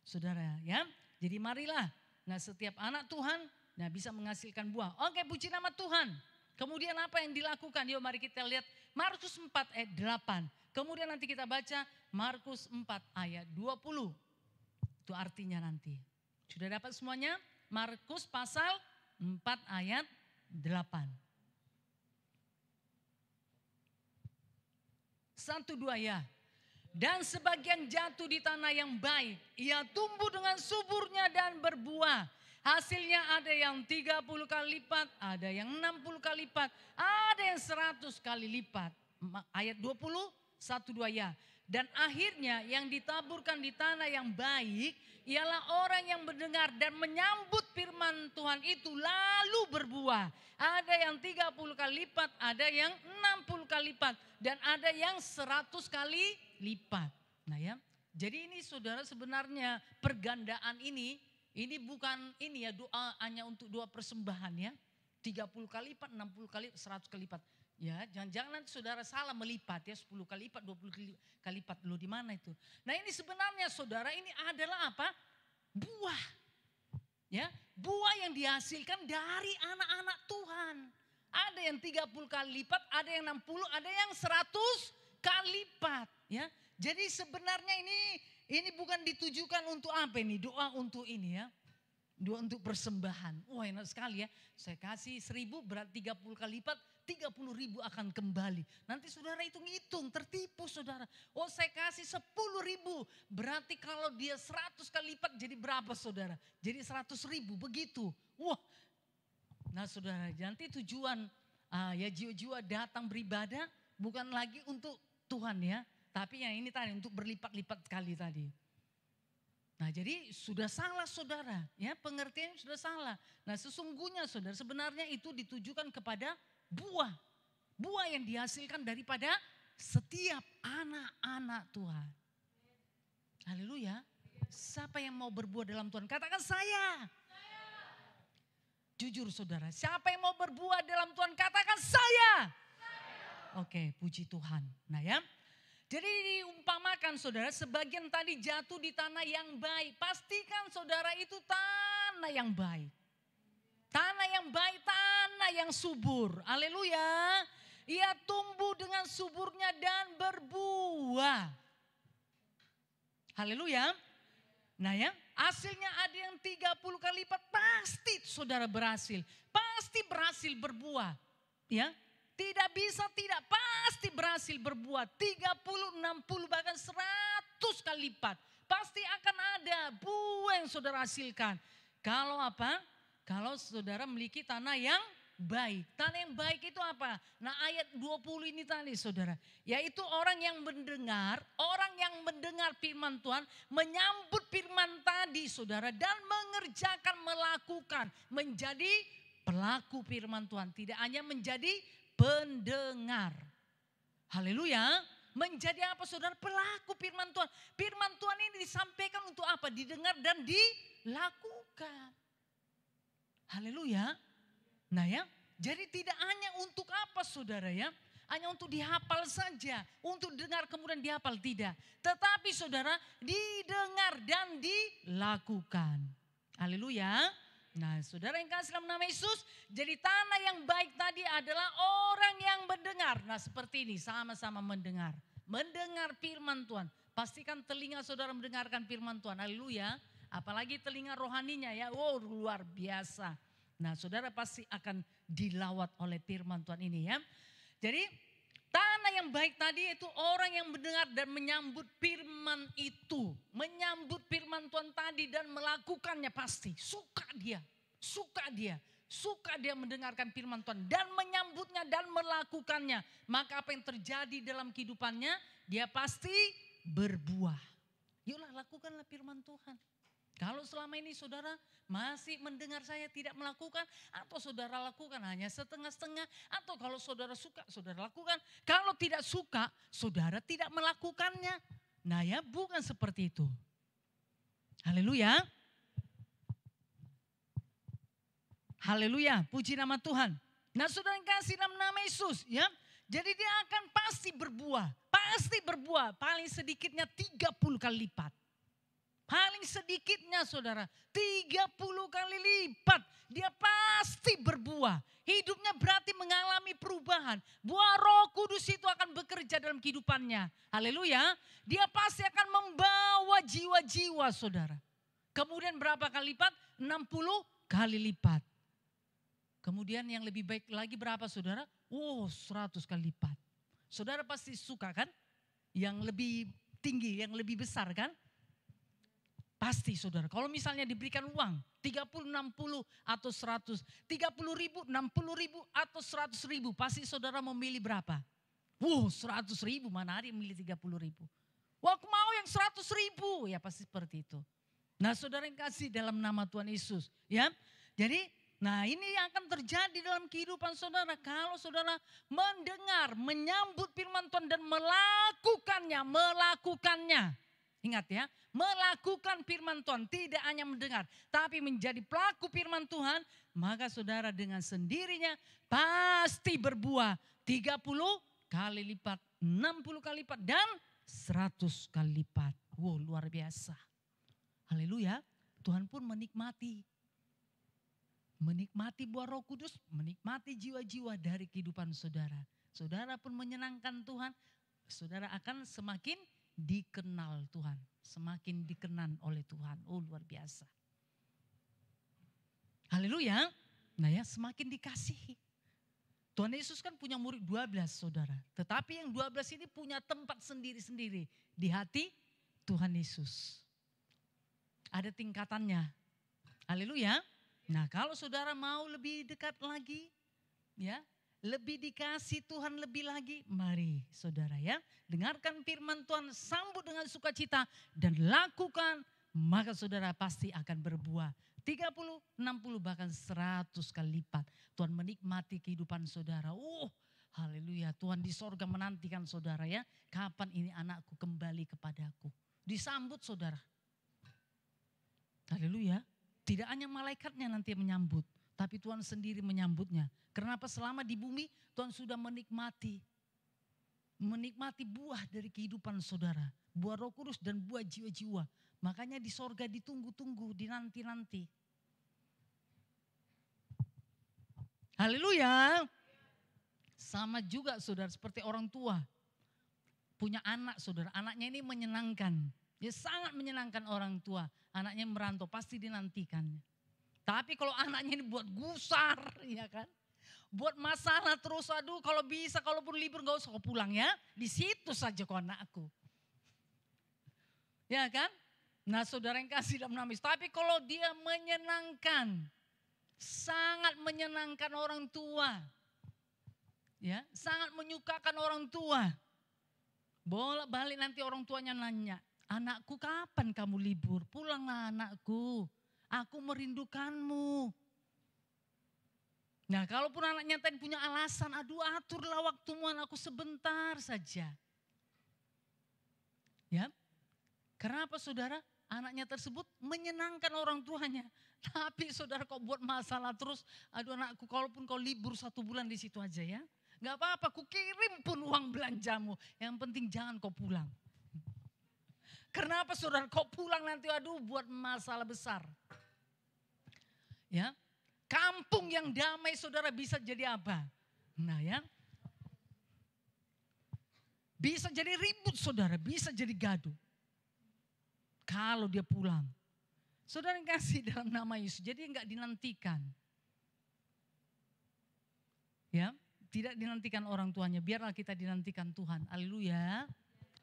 saudara ya. Jadi marilah setiap anak Tuhan bisa menghasilkan buah. Oke puji nama Tuhan. Kemudian apa yang dilakukan? Yuk mari kita lihat Markus 4 ayat 8. Kemudian nanti kita baca Markus 4 ayat 20. Itu artinya nanti. Sudah dapat semuanya? Markus pasal 4 ayat 8. 1, 2 ya. Dan sebagian jatuh di tanah yang baik. Ia tumbuh dengan suburnya dan berbuah. Hasilnya ada yang 30 kali lipat, ada yang 60 kali lipat, ada yang 100 kali lipat. Ayat 20, 1, 2 ya. Dan akhirnya yang ditaburkan di tanah yang baik ialah orang yang mendengar dan menyambut firman Tuhan itu lalu berbuah. Ada yang 30 kali lipat, ada yang 60 kali lipat dan ada yang 100 kali lipat. Nah ya, jadi ini saudara sebenarnya pergandaan ini bukan doa hanya untuk doa persembahan ya. 30 kali lipat, 60 kali, 100 kali lipat. Ya, jangan nanti saudara salah melipat ya 10 kali lipat, 20 kali lipat. Loh di mana itu? Nah ini sebenarnya saudara ini adalah apa? Buah. Ya, buah yang dihasilkan dari anak-anak Tuhan. Ada yang 30 kali lipat, ada yang 60, ada yang 100 kali lipat. Ya, jadi sebenarnya ini bukan ditujukan untuk apa ini? Doa untuk ini ya. Doa untuk persembahan. Wah enak sekali ya. Saya kasih 1000 berarti 30 kali lipat. 30.000 akan kembali. Nanti saudara hitung-hitung tertipu saudara. Oh saya kasih 10.000 berarti kalau dia 100 kali lipat jadi berapa saudara? Jadi 100.000 begitu. Wah. Nah saudara nanti tujuan ya jiwa-jiwa datang beribadah bukan lagi untuk Tuhan ya. Tapi yang ini tadi untuk berlipat-lipat kali tadi. Nah jadi sudah salah saudara, ya pengertiannya sudah salah. Nah sesungguhnya saudara sebenarnya itu ditujukan kepada buah. Buah yang dihasilkan daripada setiap anak-anak Tuhan. Haleluya. Siapa yang mau berbuah dalam Tuhan? Katakan saya. Jujur saudara, siapa yang mau berbuah dalam Tuhan? Katakan saya. Oke, puji Tuhan. Nah ya. Jadi diumpamakan saudara sebagian tadi jatuh di tanah yang baik. Pastikan saudara itu tanah yang baik. Tanah yang baik, tanah yang subur. Haleluya. Ia tumbuh dengan suburnya dan berbuah. Haleluya. Nah ya, hasilnya ada yang 30 kali lipat. Pasti saudara berhasil. Pasti berhasil berbuah. Ya. Tidak bisa tidak, pasti berhasil berbuah 30, 60 bahkan 100 kali lipat. Pasti akan ada buah yang saudara hasilkan. Kalau apa? Kalau saudara memiliki tanah yang baik. Tanah yang baik itu apa? Nah ayat 20 ini tadi saudara. Yaitu orang yang mendengar firman Tuhan. Menyambut firman tadi saudara. Dan mengerjakan, melakukan. Menjadi pelaku firman Tuhan. Tidak hanya menjadi pendengar. Haleluya. Menjadi apa saudara? Pelaku firman Tuhan. Firman Tuhan ini disampaikan untuk apa? Didengar dan dilakukan. Haleluya. Nah ya, jadi tidak hanya untuk apa saudara ya. Hanya untuk dihafal saja. Untuk dengar kemudian dihafal, tidak. Tetapi saudara, didengar dan dilakukan. Haleluya. Nah saudara yang kasih dalam nama Yesus. Jadi tanah yang baik tadi adalah orang yang mendengar. Nah seperti ini, sama-sama mendengar. Mendengar firman Tuhan. Pastikan telinga saudara mendengarkan firman Tuhan. Haleluya. Apalagi telinga rohaninya ya, luar biasa. Nah saudara pasti akan dilawat oleh firman Tuhan ini ya. Jadi tanah yang baik tadi itu orang yang mendengar dan menyambut firman itu. Menyambut firman Tuhan tadi dan melakukannya pasti. Suka dia mendengarkan firman Tuhan dan menyambutnya dan melakukannya. Maka apa yang terjadi dalam kehidupannya? Dia pasti berbuah. Yuklah lakukanlah firman Tuhan. Kalau selama ini saudara masih mendengar saya tidak melakukan, atau saudara lakukan hanya setengah-setengah, atau kalau saudara suka saudara lakukan, kalau tidak suka saudara tidak melakukannya. Nah ya bukan seperti itu. Haleluya. Haleluya, puji nama Tuhan. Nah saudara yang kasih dalam nama Yesus ya. Jadi dia akan pasti berbuah, paling sedikitnya 30 kali lipat. Paling sedikitnya saudara, 30 kali lipat. Dia pasti berbuah. Hidupnya berarti mengalami perubahan. Buah Roh Kudus itu akan bekerja dalam kehidupannya. Haleluya. Dia pasti akan membawa jiwa-jiwa saudara. Kemudian berapa kali lipat? 60 kali lipat. Kemudian yang lebih baik lagi berapa saudara? 100 kali lipat. Saudara pasti suka kan? Yang lebih tinggi, yang lebih besar kan? Pasti saudara, kalau misalnya diberikan uang 30, 60 atau 100, 30 ribu, 60 ribu atau 100 ribu, pasti saudara memilih berapa? 100 ribu, mana ada yang memilih 30 ribu. Wah aku mau yang 100 ribu, ya pasti seperti itu. Nah saudara yang kasih dalam nama Tuhan Yesus. Ya, jadi nah ini yang akan terjadi dalam kehidupan saudara. Kalau saudara mendengar, menyambut firman Tuhan dan melakukannya. Ingat ya, melakukan firman Tuhan, tidak hanya mendengar, tapi menjadi pelaku firman Tuhan, maka saudara dengan sendirinya pasti berbuah 30 kali lipat, 60 kali lipat, dan 100 kali lipat. Wow, luar biasa. Haleluya, Tuhan pun menikmati buah Roh Kudus, menikmati jiwa-jiwa dari kehidupan saudara. Saudara pun menyenangkan Tuhan, saudara akan semakin dikenal Tuhan, semakin dikenan oleh Tuhan. Luar biasa. Haleluya. Nah ya, semakin dikasihi. Tuhan Yesus kan punya murid 12 saudara. Tetapi yang 12 ini punya tempat sendiri-sendiri di hati Tuhan Yesus. Ada tingkatannya. Haleluya. Nah kalau saudara mau lebih dekat lagi, ya, lebih dikasih Tuhan lebih lagi, mari saudara ya. Dengarkan firman Tuhan, sambut dengan sukacita dan lakukan, maka saudara pasti akan berbuah. 30, 60 bahkan 100 kali lipat. Tuhan menikmati kehidupan saudara. Haleluya, Tuhan di sorga menantikan saudara ya. Kapan ini anakku kembali kepadaku. Disambut saudara. Haleluya, tidak hanya malaikatnya nanti menyambut, tapi Tuhan sendiri menyambutnya. Kenapa? Selama di bumi Tuhan sudah menikmati buah dari kehidupan saudara. Buah Roh Kudus dan buah jiwa-jiwa. Makanya di sorga ditunggu-tunggu, dinanti-nanti. Haleluya. Sama juga saudara seperti orang tua. Punya anak saudara, anaknya ini menyenangkan. Dia sangat menyenangkan orang tua. Anaknya merantau pasti dinantikannya. Tapi kalau anaknya ini buat gusar, ya kan? Buat masalah terus, aduh kalau bisa, kalaupun libur gak usah kau pulang ya. Di situ saja kau anakku. Ya kan? Nah saudara yang kasih dalam nama Yesus. Tapi kalau dia menyenangkan, sangat menyenangkan orang tua. Ya, sangat menyukakan orang tua. Bolak-balik nanti orang tuanya nanya, anakku kapan kamu libur? Pulanglah anakku, aku merindukanmu. Nah kalaupun anaknya tadi punya alasan, aduh aturlah waktumu anakku sebentar saja. Ya, kenapa saudara? Anaknya tersebut menyenangkan orang tuanya. Tapi saudara kok buat masalah terus, aduh anakku kalaupun kau libur 1 bulan di situ aja ya. Gak apa-apa, ku kirim pun uang belanjamu. Yang penting jangan kau pulang. Kenapa saudara kau pulang nanti aduh buat masalah besar. Ya, kampung yang damai saudara bisa jadi apa? Nah ya, bisa jadi ribut saudara, bisa jadi gaduh. Kalau dia pulang. Saudara yang kasih dalam nama Yesus, jadi enggak dinantikan. Ya, tidak dinantikan orang tuanya, biarlah kita dinantikan Tuhan. Haleluya.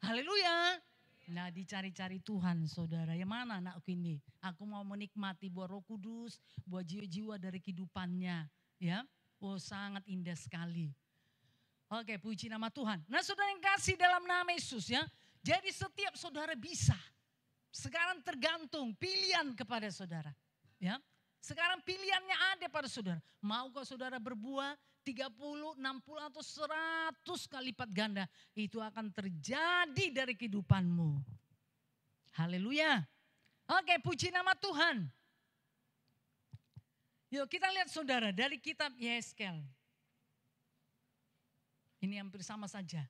Haleluya. Nah dicari-cari Tuhan saudara, yang mana anakku ini? Aku mau menikmati buah Roh Kudus, buah jiwa-jiwa dari kehidupannya. Ya, oh sangat indah sekali. Oke, puji nama Tuhan. Nah saudara yang kasih dalam nama Yesus ya. Jadi setiap saudara bisa. Sekarang tergantung pilihan kepada saudara. Ya, sekarang pilihannya ada pada saudara. Maukah saudara berbuah 30, 60 atau 100 kali lipat ganda. Itu akan terjadi dari kehidupanmu. Haleluya. Oke, puji nama Tuhan. Yuk kita lihat saudara dari kitab Yeskel. Ini hampir sama saja.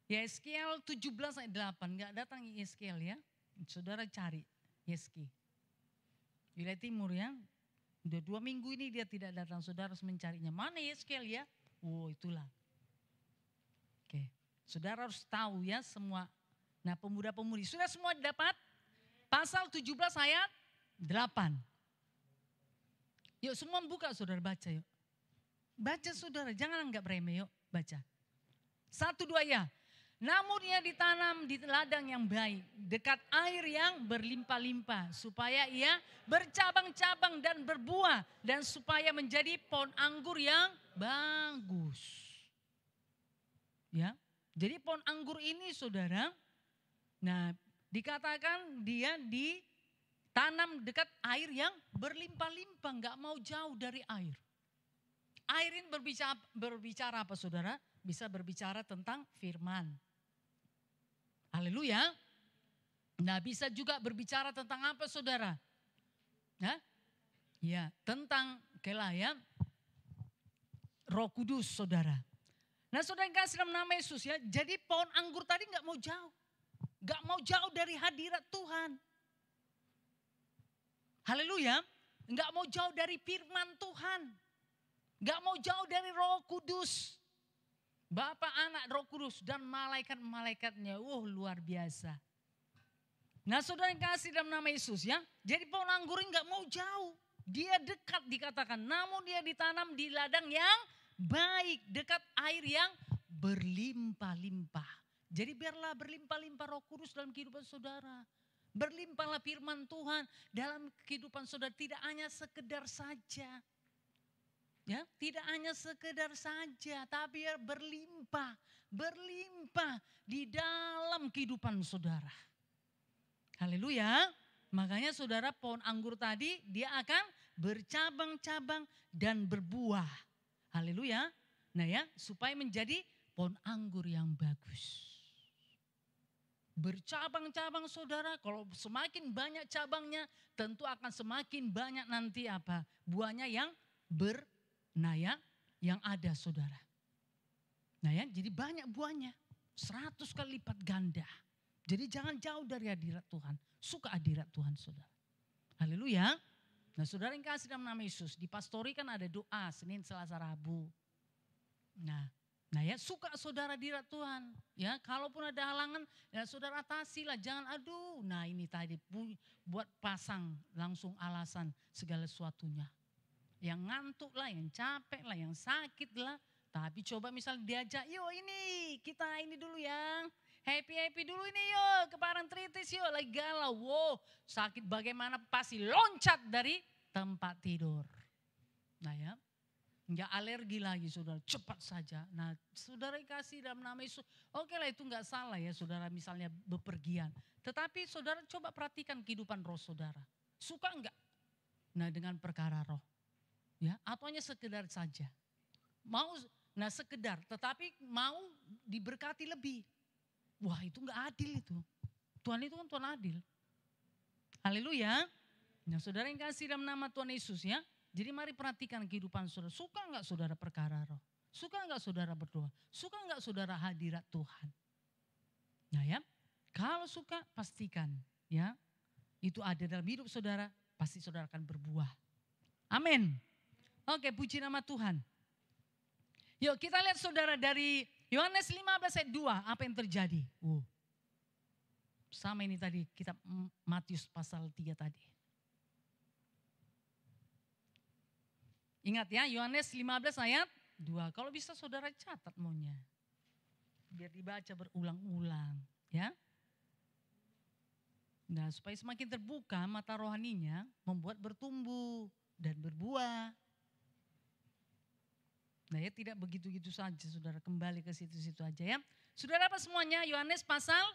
Yeskel 17 ayat 8. Gak datang Yeskel ya. Saudara cari Yeski. Wilayah timur ya. Udah 2 minggu ini dia tidak datang. Saudara harus mencarinya. Mana Yeskel ya? Oh itulah. Oke. Saudara harus tahu ya semua. Nah pemuda-pemudi. Sudah semua dapat? Pasal 17 ayat 8. Yuk semua buka saudara baca yuk. Baca saudara. Jangan anggap remeh yuk. Baca. 1, 2 ya. Namun ia ditanam di ladang yang baik, dekat air yang berlimpah-limpah, supaya ia bercabang-cabang dan berbuah, dan supaya menjadi pohon anggur yang bagus. Ya, jadi pohon anggur ini saudara, nah dikatakan dia ditanam dekat air yang berlimpah-limpah, nggak mau jauh dari air. Air ini berbicara apa saudara? Bisa berbicara tentang firman. Haleluya. Nah bisa juga berbicara tentang apa saudara? Nah, ya tentang ya, Roh Kudus saudara. Nah saudara yang kasih dalam nama Yesus ya. Jadi pohon anggur tadi gak mau jauh. Gak mau jauh dari hadirat Tuhan. Haleluya. Gak mau jauh dari firman Tuhan. Gak mau jauh dari Roh Kudus. Bapa, Anak, Roh Kudus dan malaikat-malaikatnya. Luar biasa. Nah saudara yang kasih dalam nama Yesus ya. Jadi pohon anggur ini gak mau jauh. Dia dekat dikatakan. Namun dia ditanam di ladang yang baik. Dekat air yang berlimpah-limpah. Jadi biarlah berlimpah-limpah Roh Kudus dalam kehidupan saudara. Berlimpahlah firman Tuhan dalam kehidupan saudara. Tidak hanya sekedar saja. Ya, tidak hanya sekedar saja, tapi berlimpah, berlimpah di dalam kehidupan saudara. Haleluya. Makanya saudara pohon anggur tadi dia akan bercabang-cabang dan berbuah. Haleluya. Nah ya, supaya menjadi pohon anggur yang bagus. Bercabang-cabang saudara, kalau semakin banyak cabangnya tentu akan semakin banyak nanti apa? Buahnya yang yang ada saudara. Nah ya, jadi banyak buahnya. 100 kali lipat ganda. Jadi jangan jauh dari hadirat Tuhan. Suka hadirat Tuhan saudara. Haleluya. Nah saudara yang kasih dalam nama Yesus. Di pastori kan ada doa Senin, Selasa, Rabu. Nah ya suka saudara hadirat Tuhan. Ya kalaupun ada halangan ya saudara atasilah. Jangan aduh. Nah ini tadi buat pasang langsung alasan segala sesuatunya. Yang ngantuk lah, yang capek lah, yang sakit lah. Tapi coba misal diajak, yuk ini kita ini dulu ya. Happy dulu ini yuk, ke Parangtritis yuk, lagi galau. Wow, sakit bagaimana pasti loncat dari tempat tidur. Nah ya, enggak alergi lagi saudara, cepat saja. Nah saudara kasih dalam nama Yesus, oke lah itu enggak salah ya saudara misalnya bepergian. Tetapi saudara coba perhatikan kehidupan roh saudara. Suka enggak? Nah dengan perkara roh. Ya, atau hanya sekedar saja. Mau, nah sekedar, tetapi mau diberkati lebih. Wah itu enggak adil itu. Tuhan itu kan Tuhan adil. Haleluya. Nah saudara yang kasih dalam nama Tuhan Yesus ya. Jadi mari perhatikan kehidupan saudara. Suka enggak saudara perkara roh? Suka enggak saudara berdoa? Suka enggak saudara hadirat Tuhan? Nah ya, kalau suka pastikan ya. Itu ada dalam hidup saudara, pasti saudara akan berbuah. Amin. Oke, puji nama Tuhan. Yuk kita lihat saudara dari Yohanes 15 ayat 2, apa yang terjadi? Sama ini tadi kitab Matius pasal 3 tadi. Ingat ya, Yohanes 15 ayat 2. Kalau bisa saudara catat maunya. Biar dibaca berulang-ulang ya. Nah supaya semakin terbuka mata rohaninya membuat bertumbuh dan berbuah. Nah ya tidak begitu-gitu saja saudara, kembali ke situ-situ aja ya. Saudara apa semuanya? Yohanes pasal?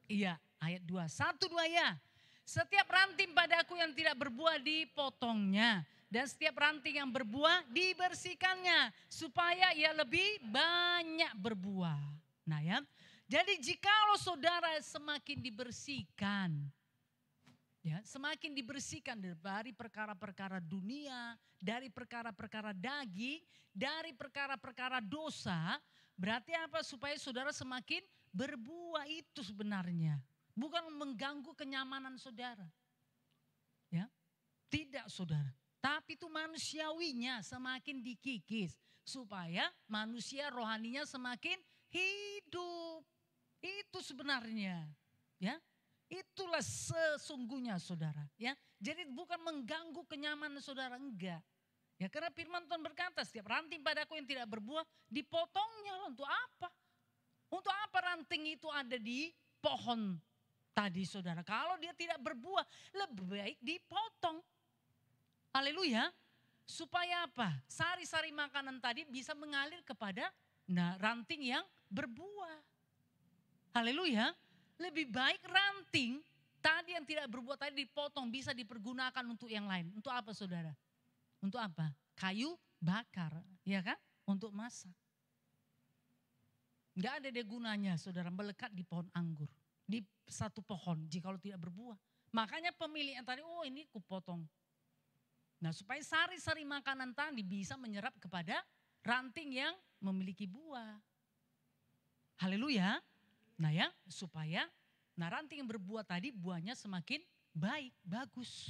Iya ayat 2, 1, 2 ya. Setiap ranting padaku yang tidak berbuah dipotongnya. Dan setiap ranting yang berbuah dibersihkannya. Supaya ia lebih banyak berbuah. Nah ya, jadi jikalau saudara semakin dibersihkan. Ya, semakin dibersihkan dari perkara-perkara dunia, dari perkara-perkara daging, dari perkara-perkara dosa. Berarti apa? Supaya saudara semakin berbuah itu sebenarnya. Bukan mengganggu kenyamanan saudara. Ya, tidak saudara. Tapi itu manusiawinya semakin dikikis. Supaya manusia rohaninya semakin hidup. Itu sebenarnya. Ya. Itulah sesungguhnya saudara. Ya, jadi bukan mengganggu kenyamanan saudara, enggak. Ya karena firman Tuhan berkata setiap ranting padaku yang tidak berbuah dipotongnya. Untuk apa? Untuk apa ranting itu ada di pohon tadi saudara? Kalau dia tidak berbuah lebih baik dipotong. Haleluya. Supaya apa? Sari-sari makanan tadi bisa mengalir kepada ranting yang berbuah. Haleluya. Lebih baik ranting tadi yang tidak berbuah tadi dipotong, bisa dipergunakan untuk yang lain. Untuk apa saudara? Untuk apa? Kayu bakar, ya kan? Untuk masak. Enggak ada deh gunanya saudara melekat di pohon anggur. Di satu pohon jikalau tidak berbuah. Makanya pemilik yang tadi, ini kupotong. Nah supaya sari-sari makanan tadi bisa menyerap kepada ranting yang memiliki buah. Haleluya. Nah ya, supaya ranting yang berbuah tadi buahnya semakin baik, bagus.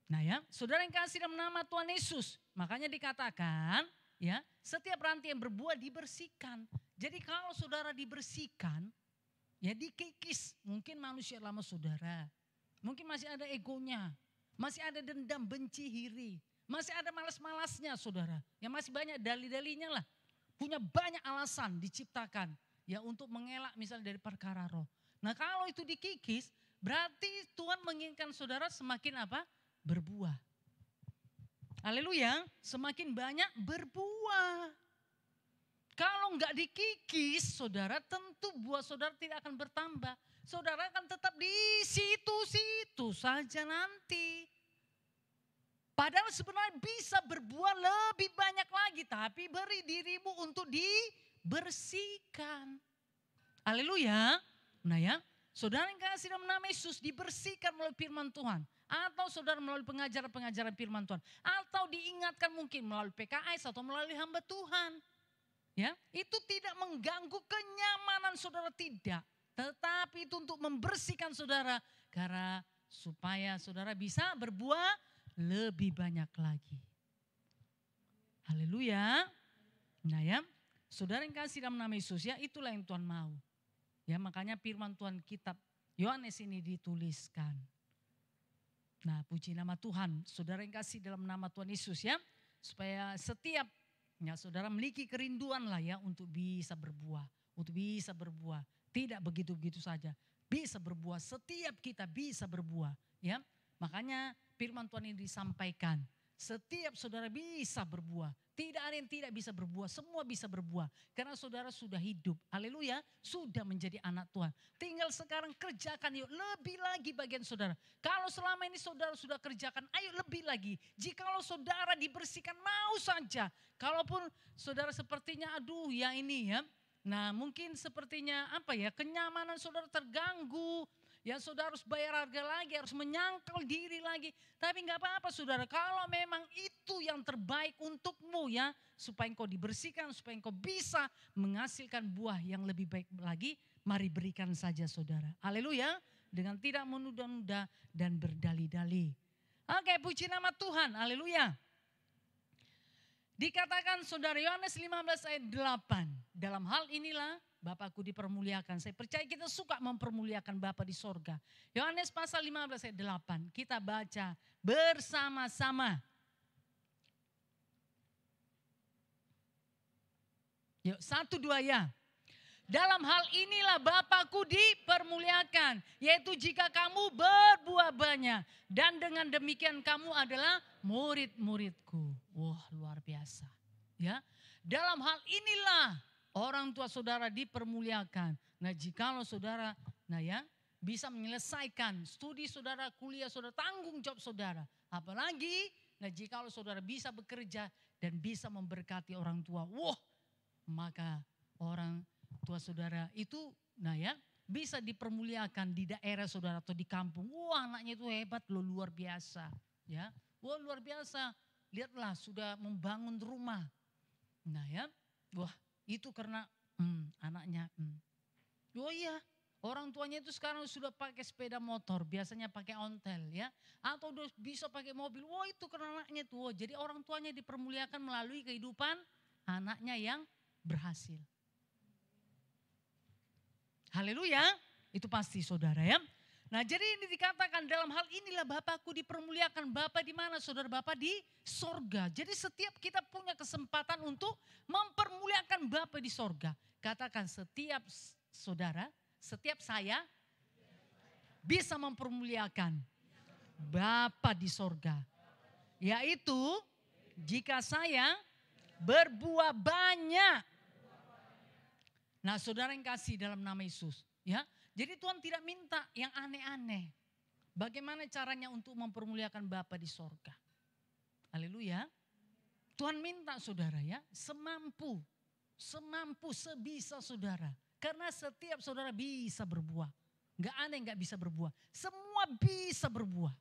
Nah ya, saudara yang kasih dalam nama Tuhan Yesus. Makanya dikatakan ya, setiap ranting yang berbuah dibersihkan. Jadi kalau saudara dibersihkan, ya dikikis. Mungkin manusia lama saudara. Mungkin masih ada egonya. Masih ada dendam, benci, iri. Masih ada malas-malasnya saudara. Ya masih banyak dalih-dalihnya lah. Punya banyak alasan diciptakan. Ya untuk mengelak misalnya dari perkara roh. Nah kalau itu dikikis berarti Tuhan menginginkan saudara semakin apa? Berbuah. Haleluya, semakin banyak berbuah. Kalau enggak dikikis saudara tentu buah saudara tidak akan bertambah. Saudara akan tetap di situ-situ saja nanti. Padahal sebenarnya bisa berbuah lebih banyak lagi. Tapi beri dirimu untuk dibersihkan. Haleluya. Nah ya, saudara yang kasih dalam nama Yesus dibersihkan melalui firman Tuhan. Atau saudara melalui pengajaran-pengajaran firman Tuhan. Atau diingatkan mungkin melalui PKS atau melalui hamba Tuhan. Ya, itu tidak mengganggu kenyamanan saudara, tidak. Tetapi itu untuk membersihkan saudara. Karena supaya saudara bisa berbuah lebih banyak lagi. Haleluya. Nah ya, saudara yang kasih dalam nama Yesus ya, itulah yang Tuhan mau. Ya makanya firman Tuhan kitab Yohanes ini dituliskan. Nah puji nama Tuhan, saudara yang kasih dalam nama Tuhan Yesus ya. Supaya setiap ya saudara memiliki kerinduan lah ya untuk bisa berbuah. untuk bisa berbuah. Tidak begitu-begitu saja. Bisa berbuah, setiap kita bisa berbuah. Ya, makanya firman Tuhan ini disampaikan. Setiap saudara bisa berbuah. Tidak ada yang tidak bisa berbuah, semua bisa berbuah. Karena saudara sudah hidup, haleluya, sudah menjadi anak Tuhan. Tinggal sekarang kerjakan yuk, lebih lagi bagian saudara. Kalau selama ini saudara sudah kerjakan, ayo lebih lagi. Jikalau saudara dibersihkan, mau saja. Kalaupun saudara sepertinya aduh ya ini ya. Nah mungkin sepertinya apa ya, kenyamanan saudara terganggu. Ya saudara harus bayar harga lagi, harus menyangkal diri lagi. Tapi nggak apa-apa saudara, kalau memang itu yang terbaik untukmu ya. Supaya engkau dibersihkan, supaya engkau bisa menghasilkan buah yang lebih baik lagi. Mari berikan saja saudara. Haleluya, dengan tidak menunda-nunda dan berdali-dali. Oke, puji nama Tuhan, haleluya. Dikatakan saudara Yohanes 15 ayat 8. Dalam hal inilah Bapakku dipermuliakan. Saya percaya kita suka mempermuliakan Bapa di sorga. Yohanes pasal 15 ayat 8. Kita baca bersama-sama. Yuk 1, 2 ya. Dalam hal inilah Bapakku dipermuliakan. Yaitu jika kamu berbuah banyak. Dan dengan demikian kamu adalah murid-muridku. Wah luar biasa. Ya, dalam hal inilah orang tua saudara dipermuliakan. Nah jikalau saudara bisa menyelesaikan studi saudara, kuliah saudara, tanggung jawab saudara. Apalagi jikalau saudara bisa bekerja dan bisa memberkati orang tua. Wah maka orang tua saudara itu bisa dipermuliakan di daerah saudara atau di kampung. Wah anaknya itu hebat loh, luar biasa. Ya, wah luar biasa. Lihatlah sudah membangun rumah. Wah itu karena anaknya. Oh iya, orang tuanya itu sekarang sudah pakai sepeda motor, biasanya pakai ontel ya. Atau udah bisa pakai mobil, wah itu karena anaknya tuh. Jadi orang tuanya dipermuliakan melalui kehidupan anaknya yang berhasil. Haleluya, itu pasti saudara ya. Nah jadi ini dikatakan dalam hal inilah Bapakku dipermuliakan. Bapa di mana saudara? Bapa di sorga. Jadi setiap kita punya kesempatan untuk mempermuliakan Bapa di sorga. Katakan setiap saudara, setiap saya bisa mempermuliakan Bapa di sorga. Yaitu jika saya berbuah banyak. Nah saudara yang kasih dalam nama Yesus ya. Jadi Tuhan tidak minta yang aneh-aneh. Bagaimana caranya untuk mempermuliakan Bapa di sorga? Haleluya. Tuhan minta saudara ya, semampu, sebisa saudara. Karena setiap saudara bisa berbuah. Gak ada yang gak bisa berbuah. Semua bisa berbuah.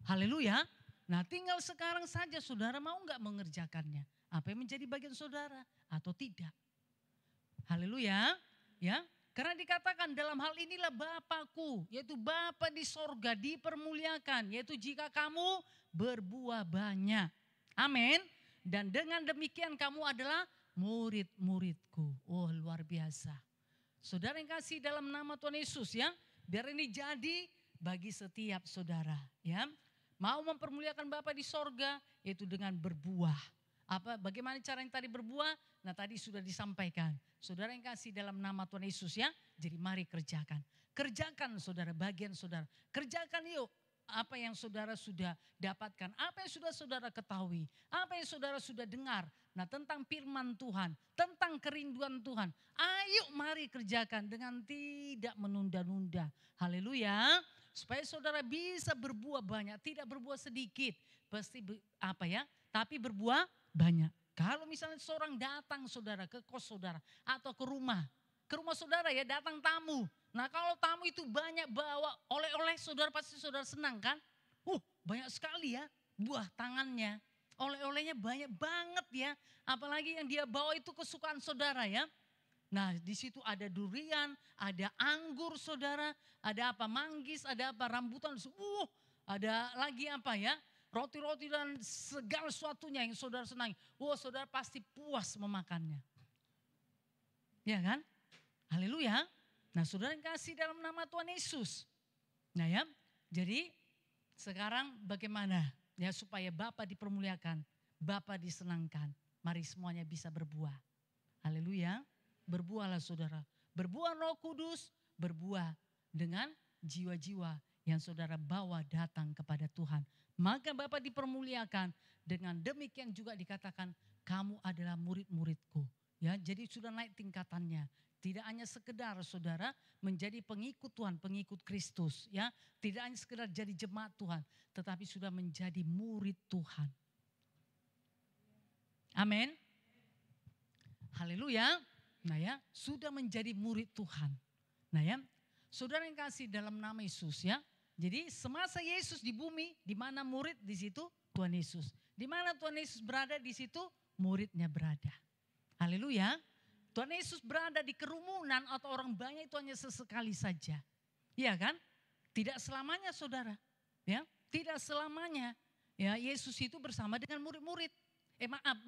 Haleluya. Nah tinggal sekarang saja saudara mau gak mengerjakannya. Apa yang menjadi bagian saudara atau tidak. Haleluya. Ya. Karena dikatakan dalam hal inilah Bapakku, yaitu Bapa di sorga dipermuliakan. Yaitu jika kamu berbuah banyak. Amin. Dan dengan demikian kamu adalah murid-muridku. Oh luar biasa. Saudara yang kasih dalam nama Tuhan Yesus ya. Biar ini jadi bagi setiap saudara ya. Mau mempermuliakan Bapa di sorga yaitu dengan berbuah. Bagaimana cara yang tadi berbuah? Nah tadi sudah disampaikan. Saudara yang kasih dalam nama Tuhan Yesus ya. Jadi mari kerjakan. Kerjakan saudara, bagian saudara. Kerjakan yuk apa yang saudara sudah dapatkan. Apa yang sudah saudara ketahui. Apa yang saudara sudah dengar. Nah tentang firman Tuhan. Tentang kerinduan Tuhan. Ayo mari kerjakan dengan tidak menunda-nunda. Haleluya. Supaya saudara bisa berbuah banyak. Tidak berbuah sedikit. Pasti tapi berbuah banyak. Kalau misalnya seorang datang saudara ke kos saudara atau ke rumah saudara ya datang tamu. Nah kalau tamu itu banyak bawa oleh-oleh saudara pasti saudara senang kan? Banyak sekali ya buah tangannya. Oleh-olehnya banyak banget ya. Apalagi yang dia bawa itu kesukaan saudara ya. Nah di situ ada durian, ada anggur saudara, ada manggis, ada rambutan. Ada lagi roti-roti dan segala sesuatunya yang saudara senangi. Saudara pasti puas memakannya. Ya kan? Haleluya. Nah saudara yang kasih dalam nama Tuhan Yesus. Nah ya, jadi sekarang bagaimana ya supaya Bapa dipermuliakan, Bapa disenangkan. Mari semuanya bisa berbuah. Haleluya. berbuahlah saudara. Berbuah Roh Kudus, berbuah dengan jiwa-jiwa yang saudara bawa datang kepada Tuhan. Maka Bapa dipermuliakan, dengan demikian juga dikatakan kamu adalah murid-muridku. Ya, jadi sudah naik tingkatannya. Tidak hanya sekedar saudara menjadi pengikut Tuhan, pengikut Kristus. Ya, tidak hanya sekedar jadi jemaat Tuhan, tetapi sudah menjadi murid Tuhan. Amin. Haleluya. Nah ya, sudah menjadi murid Tuhan. Nah ya, saudara yang kasih dalam nama Yesus ya. Jadi semasa Yesus di bumi, di mana murid di situ Tuhan Yesus. Di mana Tuhan Yesus berada di situ muridnya berada. Haleluya. Tuhan Yesus berada di kerumunan atau orang banyak itu hanya sesekali saja. Iya kan? Tidak selamanya saudara. Ya, tidak selamanya. Ya, Yesus itu bersama dengan murid-murid.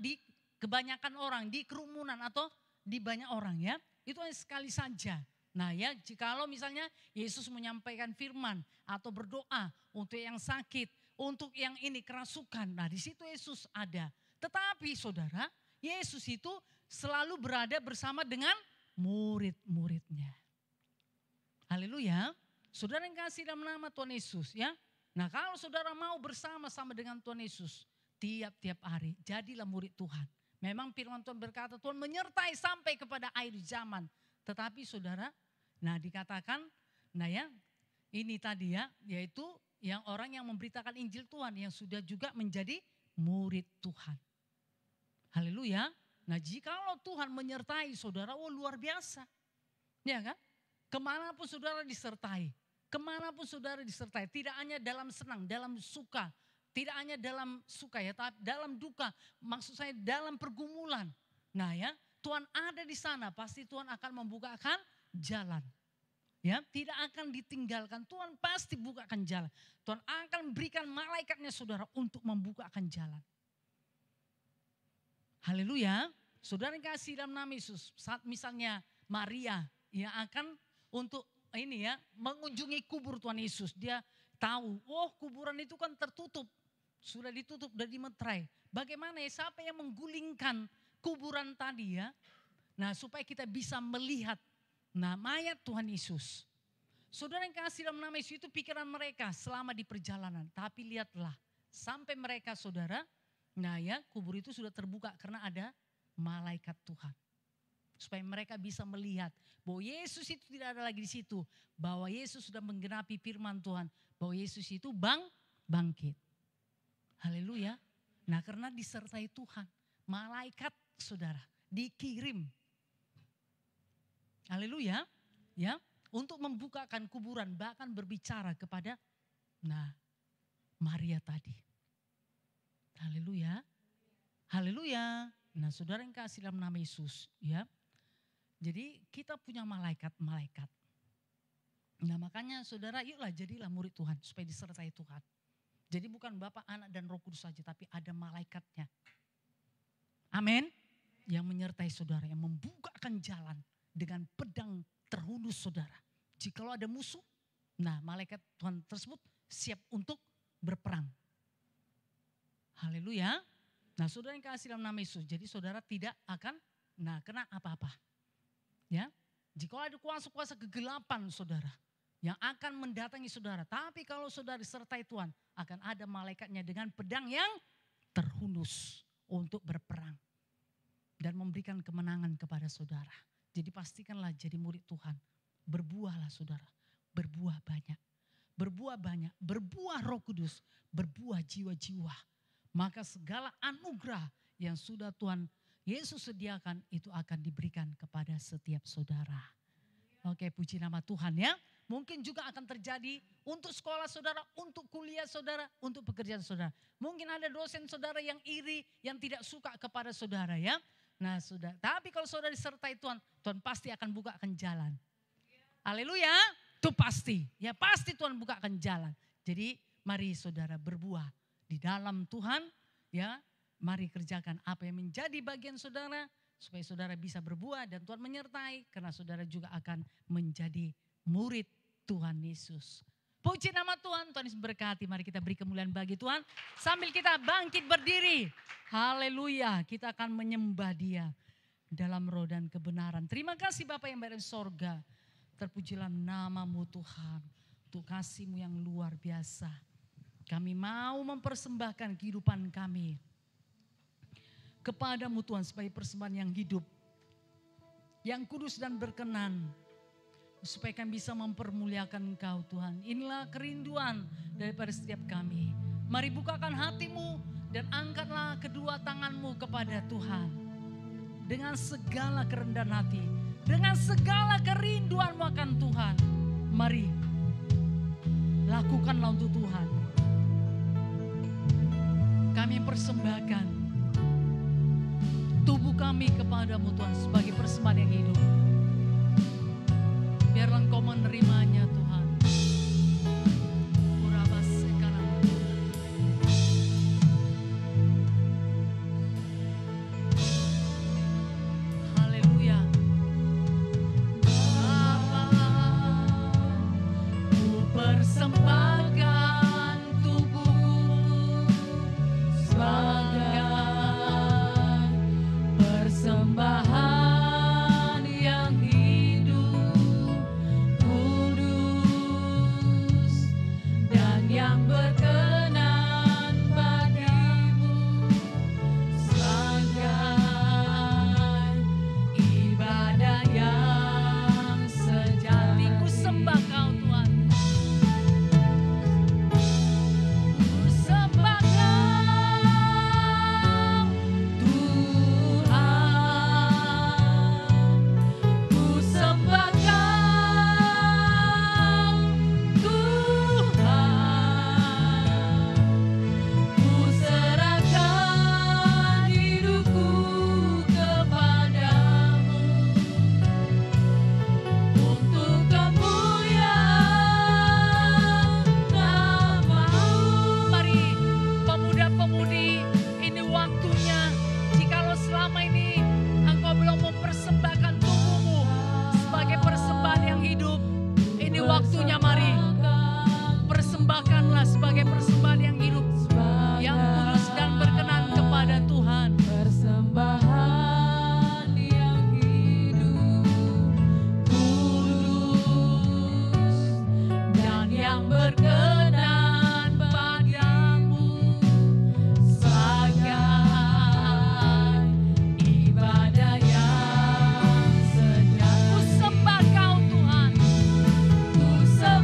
Di kebanyakan orang, di kerumunan atau di banyak orang ya. Itu hanya sekali saja. Nah ya, jikalau misalnya Yesus menyampaikan firman atau berdoa untuk yang sakit, untuk yang ini kerasukan. Nah di situ Yesus ada. Tetapi saudara, Yesus itu selalu berada bersama dengan murid-muridnya. Haleluya. Saudara yang kasih dalam nama Tuhan Yesus ya. Nah kalau saudara mau bersama-sama dengan Tuhan Yesus tiap-tiap hari, jadilah murid Tuhan. Memang firman Tuhan berkata Tuhan menyertai sampai kepada akhir zaman. Tetapi saudara, nah dikatakan, nah ya ini tadi ya, yaitu yang orang yang memberitakan Injil Tuhan yang sudah juga menjadi murid Tuhan. Haleluya. Nah jikalau Tuhan menyertai saudara, oh luar biasa. Ya kan? Kemanapun saudara disertai. Kemanapun saudara disertai. Tidak hanya dalam senang, dalam suka. Tidak hanya dalam suka ya, tapi dalam duka. Maksud saya dalam pergumulan. Nah ya, Tuhan ada di sana. Pasti Tuhan akan membukakan jalan. Ya, tidak akan ditinggalkan. Tuhan pasti bukakan jalan. Tuhan akan berikan malaikatnya saudara untuk membukakan jalan. Haleluya. Saudara yang kasih dalam nama Yesus. Saat misalnya Maria yang akan untuk ini ya mengunjungi kubur Tuhan Yesus. Dia tahu, oh kuburan itu kan tertutup. Sudah ditutup, sudah dimeterai. Bagaimana ya, siapa yang menggulingkan kuburan tadi ya. Nah supaya kita bisa melihat mayat Tuhan Yesus. Saudara yang kasih dalam nama Yesus itu pikiran mereka selama di perjalanan. Tapi lihatlah sampai mereka saudara. Nah ya, kubur itu sudah terbuka karena ada malaikat Tuhan. Supaya mereka bisa melihat bahwa Yesus itu tidak ada lagi di situ. Bahwa Yesus sudah menggenapi firman Tuhan. Bahwa Yesus itu bangkit. Haleluya. Nah karena disertai Tuhan. Malaikat saudara dikirim. Haleluya. Ya, untuk membukakan kuburan. Bahkan berbicara kepada Maria tadi. Haleluya. Haleluya. Nah saudara yang kasih dalam nama Yesus ya. Jadi kita punya malaikat-malaikat. Nah makanya saudara yuklah jadilah murid Tuhan supaya disertai Tuhan. Jadi bukan Bapa, Anak dan Roh Kudus saja tapi ada malaikatnya. Amin. Yang menyertai saudara, yang membukakan jalan dengan pedang terhunus saudara. Jikalau ada musuh, nah malaikat Tuhan tersebut siap untuk berperang. Haleluya. Nah saudara yang kasih dalam nama Yesus, jadi saudara tidak akan kena apa-apa. Ya, jika ada kuasa-kuasa kegelapan saudara yang akan mendatangi saudara. Tapi kalau saudara disertai Tuhan, akan ada malaikatnya dengan pedang yang terhunus untuk berperang. Dan memberikan kemenangan kepada saudara. Jadi pastikanlah jadi murid Tuhan. Berbuahlah saudara, berbuah banyak. Berbuah banyak, berbuah Roh Kudus, berbuah jiwa-jiwa. Maka segala anugerah yang sudah Tuhan Yesus sediakan itu akan diberikan kepada setiap saudara. Oke, puji nama Tuhan ya. Mungkin juga akan terjadi untuk sekolah saudara, untuk kuliah saudara, untuk pekerjaan saudara. Mungkin ada dosen saudara yang iri, yang tidak suka kepada saudara ya. Nah saudara, tapi kalau saudara disertai Tuhan, Tuhan pasti akan bukakan jalan. Haleluya, itu pasti. Ya pasti Tuhan bukakan jalan. Jadi mari saudara berbuah di dalam Tuhan ya. Mari kerjakan apa yang menjadi bagian saudara supaya saudara bisa berbuah dan Tuhan menyertai karena saudara juga akan menjadi murid Tuhan Yesus. Puji nama Tuhan, Tuhan Yesus berkati. Mari kita beri kemuliaan bagi Tuhan sambil kita bangkit berdiri. Haleluya, kita akan menyembah Dia. dalam roh dan kebenaran. Terima kasih Bapa yang berada di sorga. Terpujilah nama-Mu Tuhan. Untuk kasih-Mu yang luar biasa. Kami mau mempersembahkan kehidupan kami kepada-Mu Tuhan sebagai persembahan yang hidup, yang kudus dan berkenan, supaya kami bisa mempermuliakan Engkau Tuhan. Inilah kerinduan daripada setiap kami. Mari bukakan hatimu dan angkatlah kedua tanganmu kepada Tuhan. Dengan segala kerendahan hati, dengan segala kerinduanmu akan Tuhan. Mari lakukanlah untuk Tuhan. Kami persembahkan tubuh kami kepadamu Tuhan sebagai persembahan yang hidup. Biarlah Engkau menerimanya Tuhan. Haleluya. Bapa, ku persembahkan tubuhku sebagai persembahan yang hidup, kudus, dan yang berkenan bagimu, sebagai ibadah yang sejati. Ku sembah Kau Tuhan. Ku sembah Kau Tuhan. Ku sembah Kau Tuhan. Ku serahkan hidupku kepadamu untuk kemuliaan nama-Mu. Mari pemuda-pemudi, ini waktunya. Jikalau selama ini engkau belum mempersembahkan tubuhmu sebagai persembahan yang hidup, ini waktunya. Mari persembahkanlah sebagai persembahan yang hidup, yang kudus dan berkenan kepada Tuhan. Persembahan yang hidup, kudus, dan yang berkenan padamu, sebagai ibadah yang sejati. Ku sembah Kau Tuhan. Ku sembah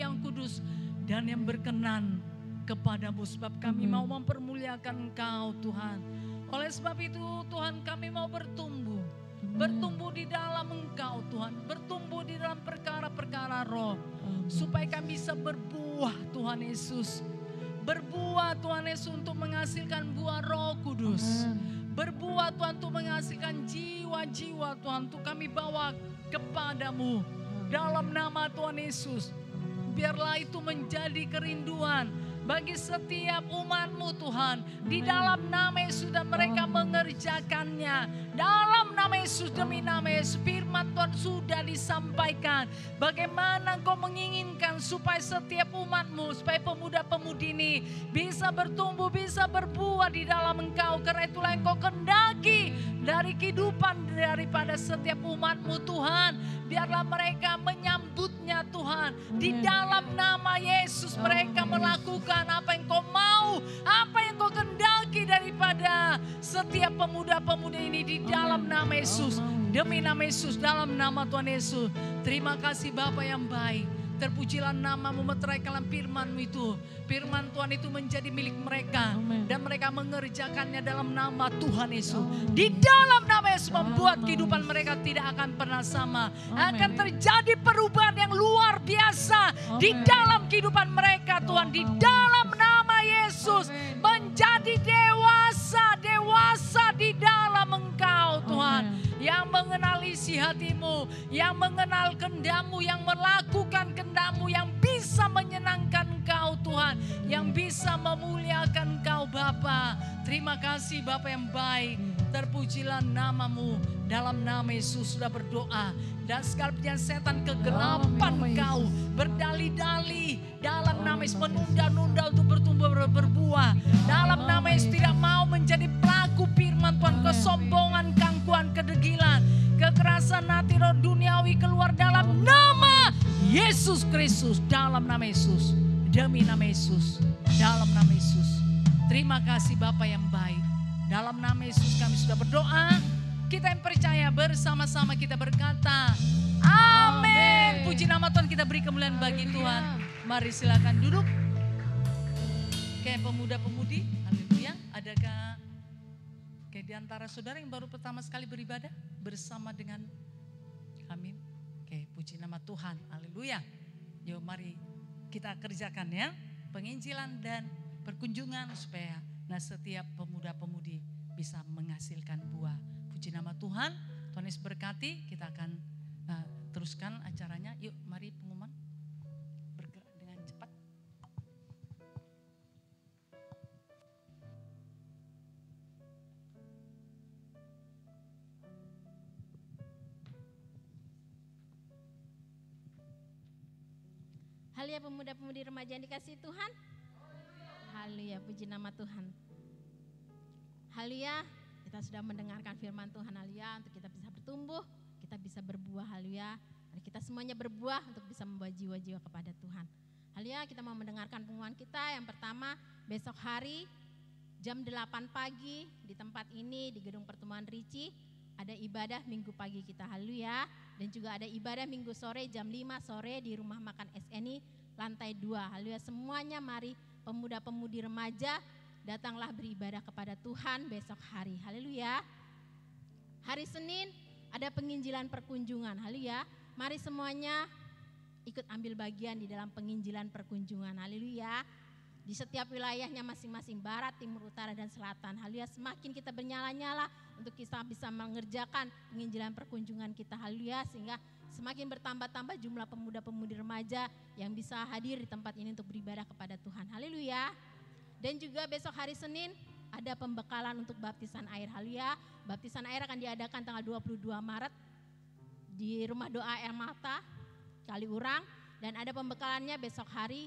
yang kudus dan yang berkenan kepadamu. Sebab kami mau mempermuliakan Engkau Tuhan. Oleh sebab itu Tuhan kami mau bertumbuh. Bertumbuh di dalam Engkau Tuhan. Bertumbuh di dalam perkara-perkara roh. Supaya kami bisa berbuah Tuhan Yesus. Berbuah Tuhan Yesus untuk menghasilkan buah Roh Kudus. Berbuah Tuhan untuk menghasilkan jiwa-jiwa Tuhan untuk kami bawa kepadamu. Dalam nama Tuhan Yesus. Biarlah itu menjadi kerinduan bagi setiap umat-Mu Tuhan. Di dalam nama Yesus dan mereka mengerjakannya. Dalam nama Yesus demi nama Yesus. Firman Tuhan sudah disampaikan. Bagaimana Engkau menginginkan supaya setiap umat-Mu, supaya pemuda-pemudi ini bisa bertumbuh, bisa berbuah di dalam Engkau. Karena itulah Engkau kendaki dari kehidupan daripada setiap umat-Mu Tuhan. Biarlah mereka menyambutnya Tuhan. Di dalam nama Yesus mereka melakukan apa yang Kau mau, apa yang Kau kehendaki daripada setiap pemuda-pemudi ini di dalam nama Yesus. Demi nama Yesus, dalam nama Tuhan Yesus. Terima kasih Bapa yang baik. Terpujilah nama-Mu, meteraikanlah firman-Mu itu. Firman Tuhan itu menjadi milik mereka. Dan mereka mengerjakannya dalam nama Tuhan Yesus. Di dalam nama Yesus membuat kehidupan mereka tidak akan pernah sama. Akan terjadi perubahan yang luar biasa. Di dalam kehidupan mereka Tuhan. Di dalam nama Yesus. Menjadi dewasa di dalam Engkau Tuhan. Yang mengenal isi hati-Mu. Yang mengenal kehendak-Mu. Yang melakukan kehendak-Mu. Yang bisa menyenangkan Engkau Tuhan. Yang bisa memuliakan Engkau Bapa. Terima kasih Bapa yang baik. Terpujilah nama-Mu. Dalam nama Yesus sudah berdoa. Dan segala penjahat setan kegelapan Engkau. Berdalih-dalih. Dalam nama Yesus menunda-nunda untuk bertumbuh berbuah. Dalam nama Yesus tidak mau menjadi pelaku firman Tuhan. Kesombongan, keangkuhan, kedegilan. Kekerasan hati roh duniawi keluar dalam nama Yesus Kristus. Dalam nama Yesus. Demi nama Yesus. Dalam nama Yesus. Terima kasih Bapa yang baik. Dalam nama Yesus kami sudah berdoa. Kita yang percaya bersama-sama kita berkata amin. Puji nama Tuhan, kita beri kemuliaan bagi Tuhan. Mari silakan duduk. Kayak pemuda-pemudi, haleluya. Adakah kayak di antara saudara yang baru pertama sekali beribadah bersama dengan kami? Oke, puji nama Tuhan, haleluya. Yuk mari kita kerjakan ya. Penginjilan dan perkunjungan supaya setiap pemuda-pemudi bisa menghasilkan buah. Puji nama Tuhan, Tuhan Yesus berkati. Kita akan teruskan acaranya. Yuk mari pengumuman, bergerak dengan cepat. Haleluya, pemuda-pemudi remaja yang dikasihi Tuhan. Haleluya, puji nama Tuhan. Haleluya, kita sudah mendengarkan firman Tuhan. Haleluya, untuk kita bisa bertumbuh, kita bisa berbuah. Haleluya, mari kita semuanya berbuah untuk bisa membawa jiwa-jiwa kepada Tuhan. Haleluya, kita mau mendengarkan pengumuman kita. Yang pertama, besok hari jam 8 pagi di tempat ini di Gedung Pertemuan Rici ada ibadah minggu pagi kita. Haleluya. Dan juga ada ibadah minggu sore jam 5 sore di Rumah Makan SNI lantai 2. Haleluya, semuanya mari pemuda-pemudi remaja datanglah beribadah kepada Tuhan besok hari. Haleluya. Hari Senin ada penginjilan perkunjungan. Haleluya. Mari semuanya ikut ambil bagian di dalam penginjilan perkunjungan. Haleluya. Di setiap wilayahnya masing-masing, barat, timur, utara, dan selatan. Haleluya, semakin kita bernyala-nyala untuk kita bisa mengerjakan penginjilan perkunjungan kita. Haleluya, sehingga semakin bertambah-tambah jumlah pemuda-pemudi remaja yang bisa hadir di tempat ini untuk beribadah kepada Tuhan. Haleluya. Dan juga besok hari Senin ada pembekalan untuk baptisan air. Haleluya. Baptisan air akan diadakan tanggal 22 Maret di Rumah Doa Air Mata Kaliurang. Dan ada pembekalannya besok hari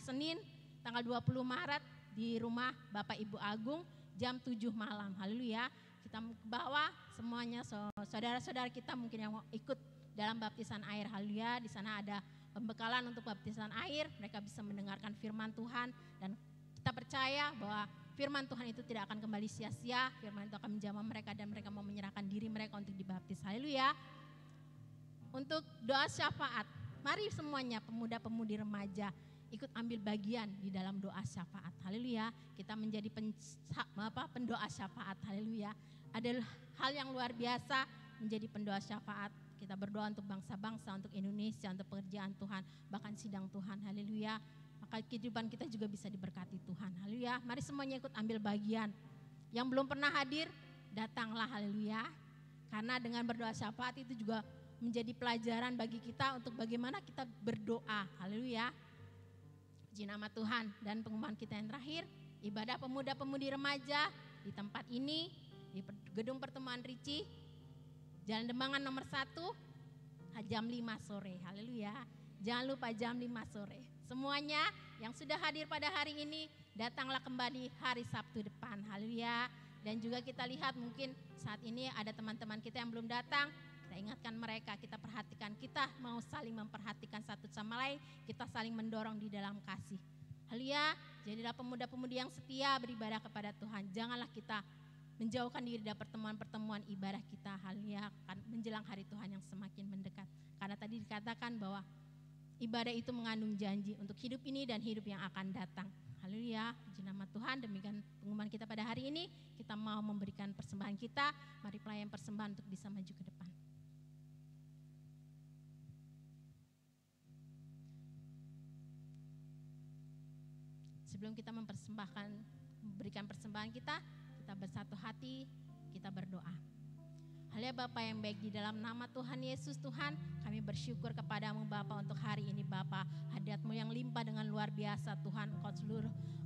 Senin tanggal 20 Maret di rumah Bapak Ibu Agung jam 7 malam. Haleluya. Kita bawa semuanya saudara-saudara kita mungkin yang mau ikut dalam baptisan air. Haleluya. Di sana ada pembekalan untuk baptisan air. Mereka bisa mendengarkan firman Tuhan dan kita percaya bahwa firman Tuhan itu tidak akan kembali sia-sia. Firman itu akan menjamah mereka dan mereka mau menyerahkan diri mereka untuk dibaptis. Haleluya. Untuk doa syafaat Mari semuanya pemuda-pemudi remaja ikut ambil bagian di dalam doa syafaat. Haleluya. Kita menjadi pendoa syafaat. Haleluya. Ada hal yang luar biasa menjadi pendoa syafaat. Kita berdoa untuk bangsa-bangsa, untuk Indonesia, untuk pekerjaan Tuhan, bahkan sidang Tuhan. Haleluya. Maka kehidupan kita juga bisa diberkati Tuhan. Haleluya. Mari semuanya ikut ambil bagian. Yang belum pernah hadir, datanglah. Haleluya. Karena dengan berdoa syafaat itu juga menjadi pelajaran bagi kita untuk bagaimana kita berdoa. Haleluya. Puji nama Tuhan. Dan pengumuman kita yang terakhir, ibadah pemuda-pemudi remaja di tempat ini, di gedung pertemuan Ricci, Jalan Dembangan nomor 1, jam 5 sore. Haleluya. Jangan lupa jam 5 sore. Semuanya yang sudah hadir pada hari ini, datanglah kembali hari Sabtu depan. Haleluya. Dan juga kita lihat mungkin saat ini ada teman-teman kita yang belum datang. Kita ingatkan mereka, kita perhatikan, kita mau saling memperhatikan satu sama lain. Kita saling mendorong di dalam kasih. Haleluya. Jadilah pemuda-pemudi yang setia beribadah kepada Tuhan. Janganlah kita menjauhkan diri dari pertemuan-pertemuan ibadah kita. Haleluya. Menjelang hari Tuhan yang semakin mendekat. Karena tadi dikatakan bahwa ibadah itu mengandung janji untuk hidup ini dan hidup yang akan datang. Haleluya, puji nama Tuhan. Demikian pengumuman kita pada hari ini. Kita mau memberikan persembahan kita. Mari pelayan persembahan untuk bisa maju ke depan. Sebelum kita memberikan persembahan kita bersatu hati, kita berdoa. Haleluya Bapa yang baik, di dalam nama Tuhan Yesus Tuhan, kami bersyukur kepadamu Bapa untuk hari ini Bapa. Hadirat-Mu yang limpah dengan luar biasa Tuhan.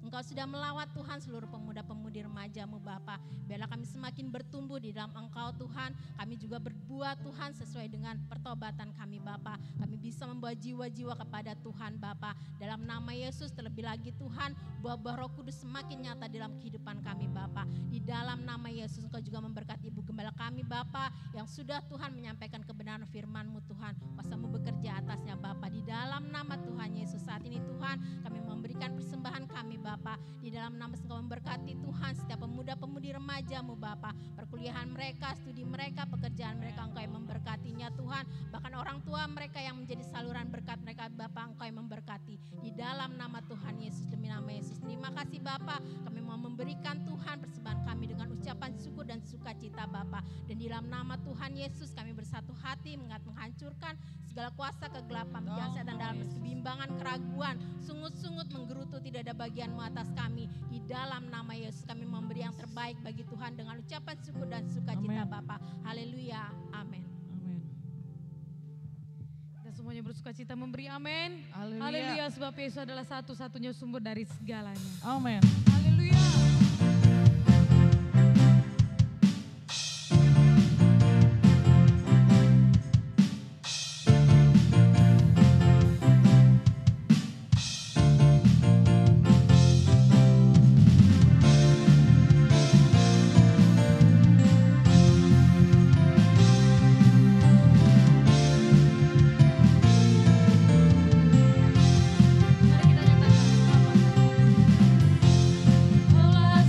Engkau sudah melawat Tuhan seluruh pemuda-pemudi remaja-Mu Bapa. Biarlah kami semakin bertumbuh di dalam Engkau Tuhan. Kami juga berbuat Tuhan sesuai dengan pertobatan kami Bapa. Kami bisa membawa jiwa-jiwa kepada Tuhan Bapa. Dalam nama Yesus terlebih lagi Tuhan, buah-buah Roh Kudus semakin nyata dalam kehidupan kami Bapa. Di dalam nama Yesus Engkau juga memberkati Ibu Gembala kami Bapa, yang sudah Tuhan menyampaikan kebenaran firman-Mu Tuhan. Kuasa-Mu bekerja atasnya Bapa. Di dalam nama Tuhan Yesus saat ini Tuhan, kami memberikan persembahan kami Bapa. Di dalam nama Engkau memberkati Tuhan setiap pemuda-pemudi remaja-Mu Bapa. Perkuliahan mereka, studi mereka, pekerjaan mereka Engkau yang memberkatinya Tuhan. Bahkan orang tua mereka yang menjadi saluran berkat mereka Bapa, Engkau yang memberkati. Di dalam nama Tuhan Yesus, demi nama Yesus. Terima kasih Bapa, kami mau memberikan Tuhan persembahan kami dengan ucapan syukur dan sukacita Bapa. Dan di dalam nama Tuhan Yesus kami bersatu hati menghancurkan segala kuasa kegelapan, penjahat setan dalam kebimbangan, keraguan, sungut-sungut menggerutu tidak ada bagian-Mu atas kami. Di dalam nama Yesus kami memberi yang terbaik bagi Tuhan dengan ucapan syukur dan sukacita Bapa. Haleluya. Amin. Kita semuanya bersukacita memberi amin. Haleluya. Haleluya, sebab Yesus adalah satu-satunya sumber dari segalanya. Amin. Haleluya. Olah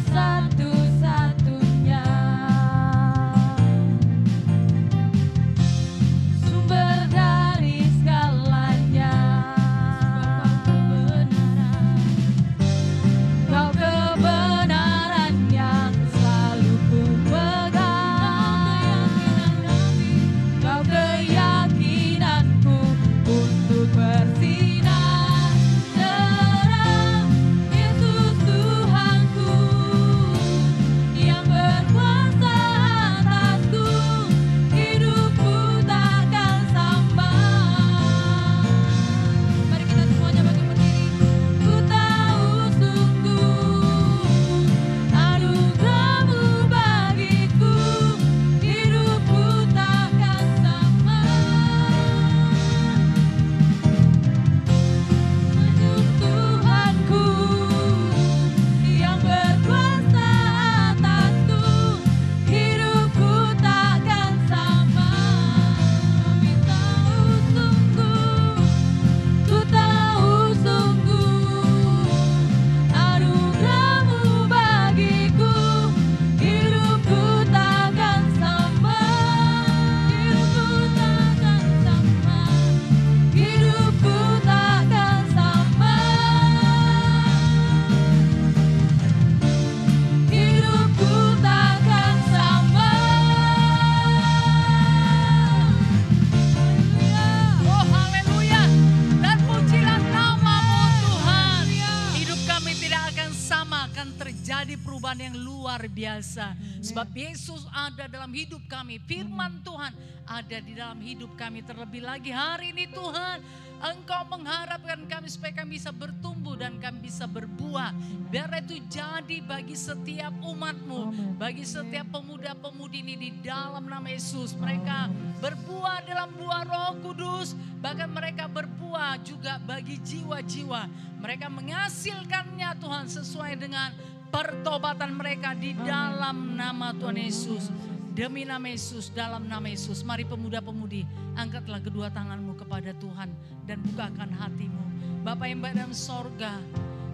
terjadi perubahan yang luar biasa. Sebab Yesus ada dalam hidup kami. Firman Tuhan ada di dalam hidup kami. Terlebih lagi hari ini Tuhan, Engkau mengharapkan kami supaya kami bisa bertumbuh dan kami bisa berbuah. Biar itu jadi bagi setiap umat-Mu, bagi setiap pemuda-pemudi ini di dalam nama Yesus. Mereka berbuah dalam buah Roh Kudus, bahkan mereka berbuah juga bagi jiwa-jiwa. Mereka menghasilkannya Tuhan sesuai dengan pertobatan mereka di dalam nama Tuhan Yesus. Demi nama Yesus, dalam nama Yesus, mari pemuda-pemudi, angkatlah kedua tanganmu kepada Tuhan dan bukakan hatimu. Bapa yang baik dalam sorga,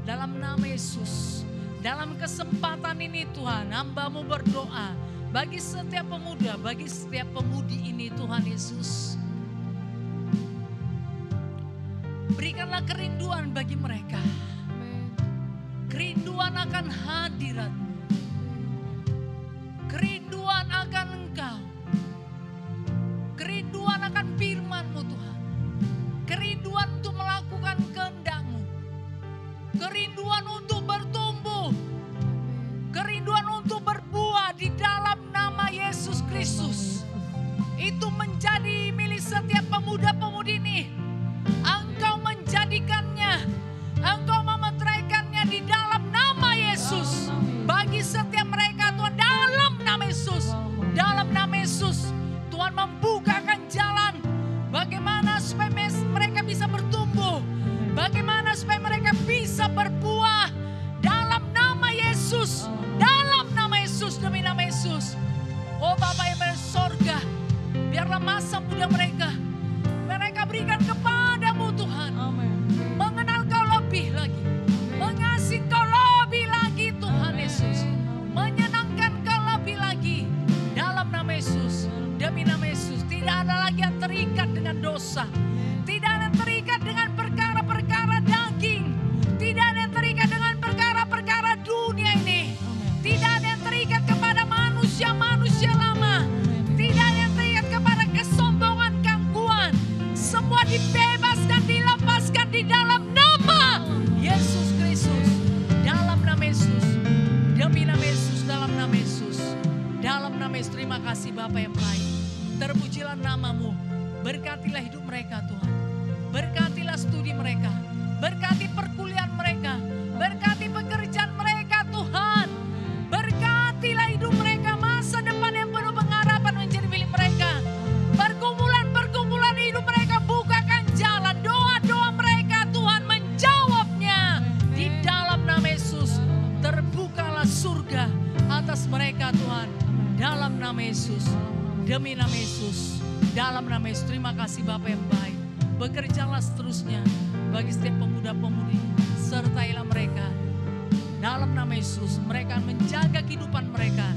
dalam nama Yesus, dalam kesempatan ini Tuhan, hamba-Mu berdoa bagi setiap pemuda, bagi setiap pemudi ini Tuhan Yesus. Berikanlah kerinduan bagi mereka, kerinduan akan hadirat-Mu, kerinduan akan Engkau, kerinduan akan firman-Mu Tuhan, kerinduan untuk melakukan kehendak-Mu, kerinduan untuk bertumbuh, kerinduan untuk berbuah di dalam nama Yesus Kristus. Itu menjadi milik setiap pemuda-pemudi ini. Engkau menjadikannya, Engkau memeteraikannya di dalam nama Yesus. Bagi setiap mereka Tuhan, dalam nama Yesus, dalam nama Yesus, Tuhan membukakan jalan. Bagaimana supaya mereka bisa bertumbuh, bagaimana supaya mereka bisa berbuah dalam nama Yesus, dalam nama Yesus, demi nama Yesus. Oh Bapa yang berada di sorga, biarlah masa muda mereka berikan kepadamu Tuhan. Mengenal Kau lebih lagi, mengasihi Kau lebih lagi Tuhan Yesus, menyenangkan Kau lebih lagi dalam nama Yesus, demi nama Yesus. Tidak ada lagi yang terikat dengan dosa, tidak ada yang terikat dengan perkara-perkara daging, tidak ada yang terikat dengan perkara-perkara dunia ini, tidak ada yang terikat kepada manusia-manusia lama, tidak ada yang terikat kepada kesombongan, gangguan. Semua dibebaskan, dilepaskan di dalam nama Yesus Kristus, dalam nama Yesus, demi nama Yesus, dalam nama Yesus, dalam nama Yesus. Terima kasih Bapa yang baik, terpujilah nama-Mu. Berkatilah hidup mereka Tuhan, berkatilah studi mereka, berkati perkuliahan mereka, berkati pekerjaan mereka Tuhan, berkatilah hidup mereka, masa depan yang penuh pengharapan menjadi milik mereka. Pergumulan-pergumulan hidup mereka, bukakan jalan, doa-doa mereka Tuhan menjawabnya di dalam nama Yesus. Terbukalah surga atas mereka Tuhan, dalam nama Yesus, demi nama Yesus, dalam nama Yesus. Terima kasih Bapa yang baik. Bekerjalah seterusnya bagi setiap pemuda-pemudi, sertailah mereka dalam nama Yesus. Mereka menjaga kehidupan mereka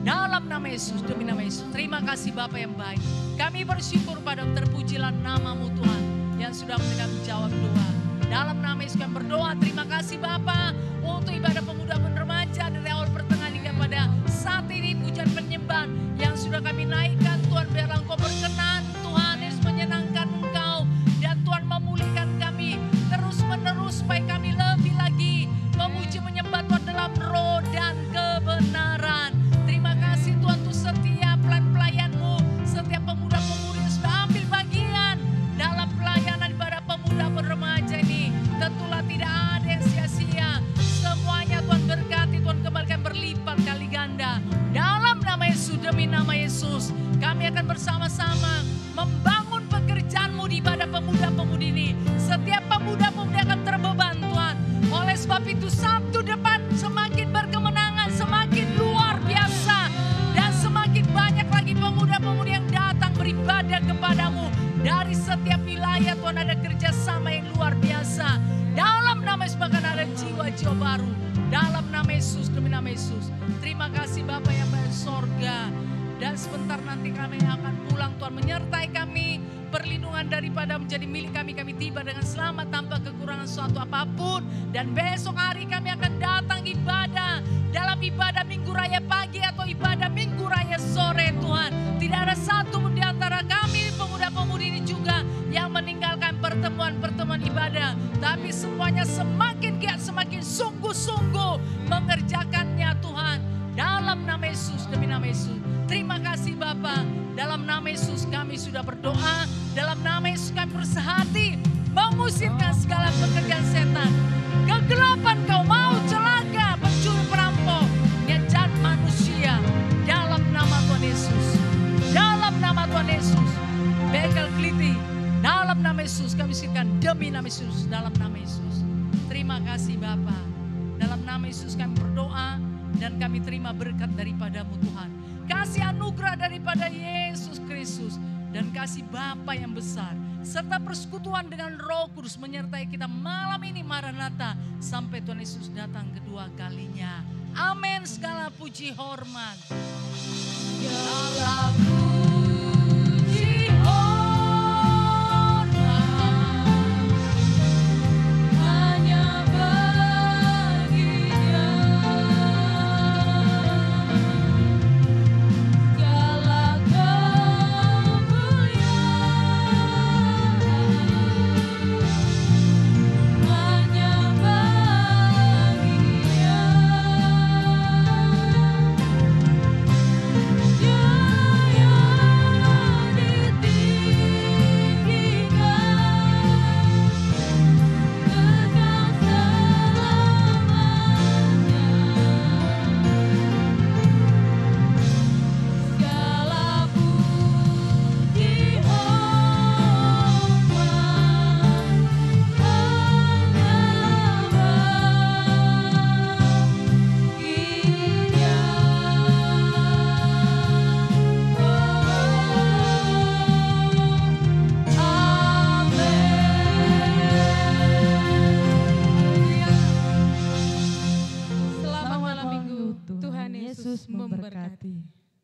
dalam nama Yesus, demi nama Yesus. Terima kasih Bapa yang baik. Kami bersyukur Padamu, terpujilah nama-Mu Tuhan yang sudah mendengar jawab doa. Dalam nama Yesus kami berdoa. Terima kasih Bapa untuk ibadah pemuda dan remaja dari awal pertengahan hingga pada saat ini, pujian penyembahan yang sudah kami naikkan Tuhan. Biarlah Engkau berkenan Tuhan, Yesus menyenangkan Engkau, dan Tuhan memulihkan kami terus menerus supaya kami lebih lagi memuji menyembah Tuhan dalam roh dan kebenaran. Terima kasih Tuhan untuk setiap pelayan-pelayan-Mu, setiap pemuda-pemudi yang sudah ambil bagian dalam pelayanan ibadah pemuda dan remaja ini. Tentulah tidak ada yang sia-sia. Semuanya Tuhan berkati, Tuhan kembalikan berlipat kali ganda. Dalam nama Yesus, demi nama Yesus, kami akan bersama-sama membangun pekerjaan-Mu di ibadah pemuda-pemudi ini. Setiap pemuda-pemudi akan terbeban Tuhan. Oleh sebab itu Sabtu depan semakin berkemenangan, semakin luar biasa. Dan semakin banyak lagi pemuda-pemudi yang datang beribadah kepadamu. Dari setiap wilayah Tuhan ada kerjasama yang luar biasa. Dalam nama Yesus bahkan ada jiwa-jiwa baru. Dalam nama Yesus, demi nama Yesus. Terima kasih Bapa yang baik di sorga. Dan sebentar nanti kami akan pulang Tuhan, menyertai kami. Perlindungan daripada menjadi milik kami. Kami tiba dengan selamat tanpa kekurangan suatu apapun. Dan besok hari kami akan datang ibadah. Dalam ibadah Minggu Raya pagi atau ibadah Minggu Raya sore Tuhan. Tidak ada satu pun di antara kami pemuda-pemudi ini juga yang meninggalkan pertemuan-pertemuan ibadah. Tapi semuanya semakin giat, semakin sungguh-sungguh mengerjakannya sudah berdoa, dalam nama Yesus kami bersehati mengusirkan segala pekerjaan setan. Kegelapan kau mau celaka, pencuri perampok, ngejar manusia. Dalam nama Tuhan Yesus. Dalam nama Tuhan Yesus. Begal keliti. Dalam nama Yesus kami usirkan demi nama Yesus. Dalam nama Yesus. Terima kasih Bapa. Dalam nama Yesus kami berdoa dan kami terima berkat daripadamu Tuhan. Kasih anugerah daripada Yesus Kristus dan kasih Bapa yang besar serta persekutuan dengan Roh Kudus menyertai kita malam ini Maranatha sampai Tuhan Yesus datang kedua kalinya. Amin. Segala puji hormat. Dalam